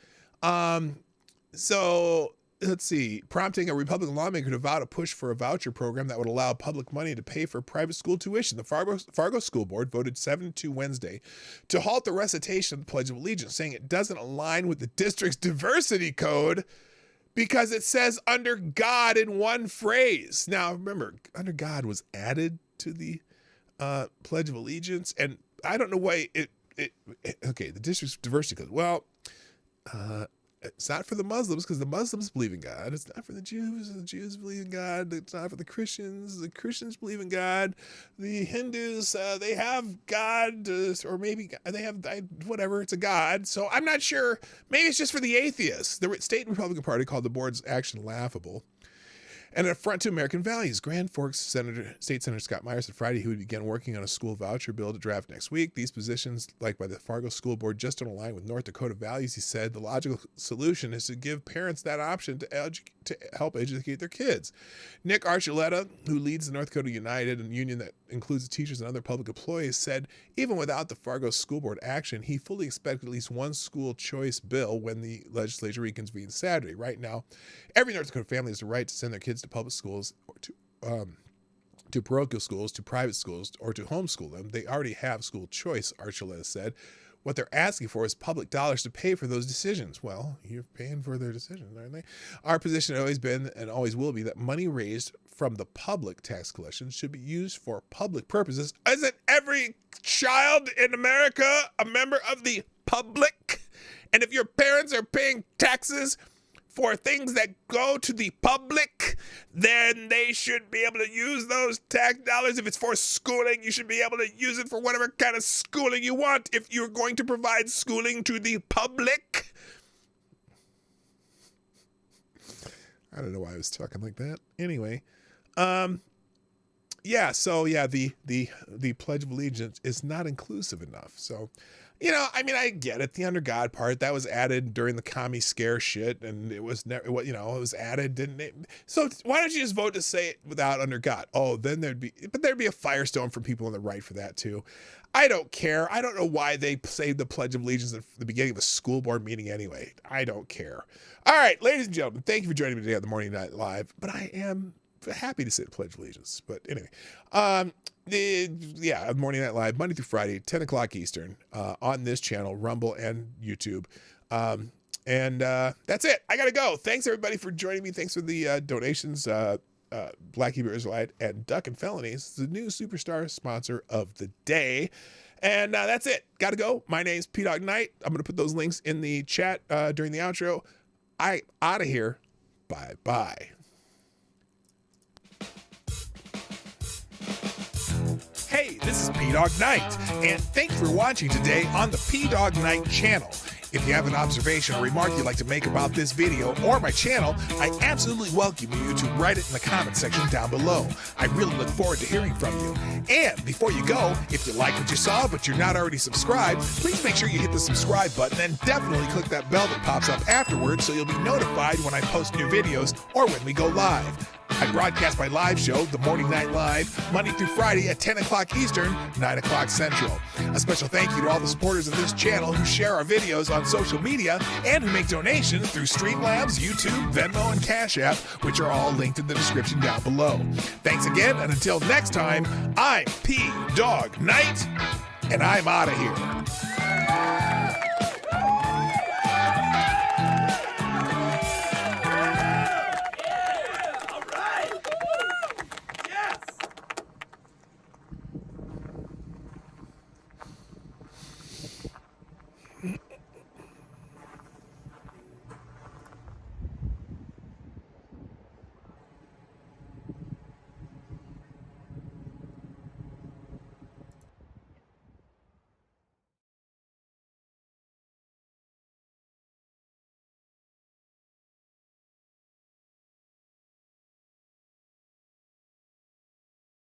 So let's see, prompting a Republican lawmaker to vow to push for a voucher program that would allow public money to pay for private school tuition. The Fargo School Board voted 7-2 Wednesday to halt the recitation of the Pledge of Allegiance, saying it doesn't align with the district's diversity code because it says under God in one phrase. Now, remember, under God was added to the Pledge of Allegiance, and I don't know why okay, the district's diversity code. Well, it's not for the Muslims because the Muslims believe in God. It's not for the Jews believe in God. It's not for the Christians believe in God. The Hindus, they have God, or maybe they have whatever. It's a God. So I'm not sure. Maybe it's just for the atheists. The state Republican Party called the board's action laughable and an affront to American values. Grand Forks State Senator Scott Meyer said Friday he would begin working on a school voucher bill to draft next week. These positions, like by the Fargo School Board, just don't align with North Dakota values, he said. The logical solution is to give parents that option to help educate their kids. Nick Archuleta, who leads the North Dakota United, a union that includes teachers and other public employees, said even without the Fargo School Board action, he fully expected at least one school choice bill when the legislature reconvenes Saturday. Right now, every North Dakota family has the right to send their kids to public schools or to parochial schools, to private schools, or to homeschool them. They already have school choice, Archuleta said. What they're asking for is public dollars to pay for those decisions. Well, you're paying for their decisions, aren't they? Our position has always been and always will be that money raised from the public tax collection should be used for public purposes. Isn't every child in America a member of the public? And if your parents are paying taxes for things that go to the public, then they should be able to use those tax dollars. If it's for schooling, you should be able to use it for whatever kind of schooling you want if you're going to provide schooling to the public. I don't know why I was talking like that. Anyway, the Pledge of Allegiance is not inclusive enough. So, I get it. The under God part that was added during the commie scare shit, and it was never, it was added, didn't it? So why don't you just vote to say it without under God? Oh, then there'd be a firestone for people on the right for that too. I don't care. I don't know why they say the Pledge of Allegiance at the beginning of a school board meeting anyway. I don't care. All right, ladies and gentlemen, thank you for joining me today on the Morning Night Live. But I am happy to say the Pledge of Allegiance. But anyway, Morning Night Live, Monday through Friday, 10 o'clock Eastern, on this channel, Rumble and YouTube. That's it. I got to go. Thanks, everybody, for joining me. Thanks for the donations. Black Hebrew Israelite and Duck and Felonies, the new superstar sponsor of the day. And that's it. Got to go. My name's P-Dog Knight. I'm going to put those links in the chat during the outro. I out of here. Bye-bye. Hey, this is P-Dog Knight, and thank you for watching today on the P-Dog Knight channel. If you have an observation or remark you'd like to make about this video or my channel, I absolutely welcome you to write it in the comment section down below. I really look forward to hearing from you. And before you go, if you like what you saw but you're not already subscribed, please make sure you hit the subscribe button and definitely click that bell that pops up afterwards so you'll be notified when I post new videos or when we go live. I broadcast my live show, The Morning Night Live, Monday through Friday at 10 o'clock Eastern, 9 o'clock Central. A special thank you to all the supporters of this channel who share our videos on social media and who make donations through Streamlabs, YouTube, Venmo, and Cash App, which are all linked in the description down below. Thanks again, and until next time, I'm P Dog Knight, and I'm out of here.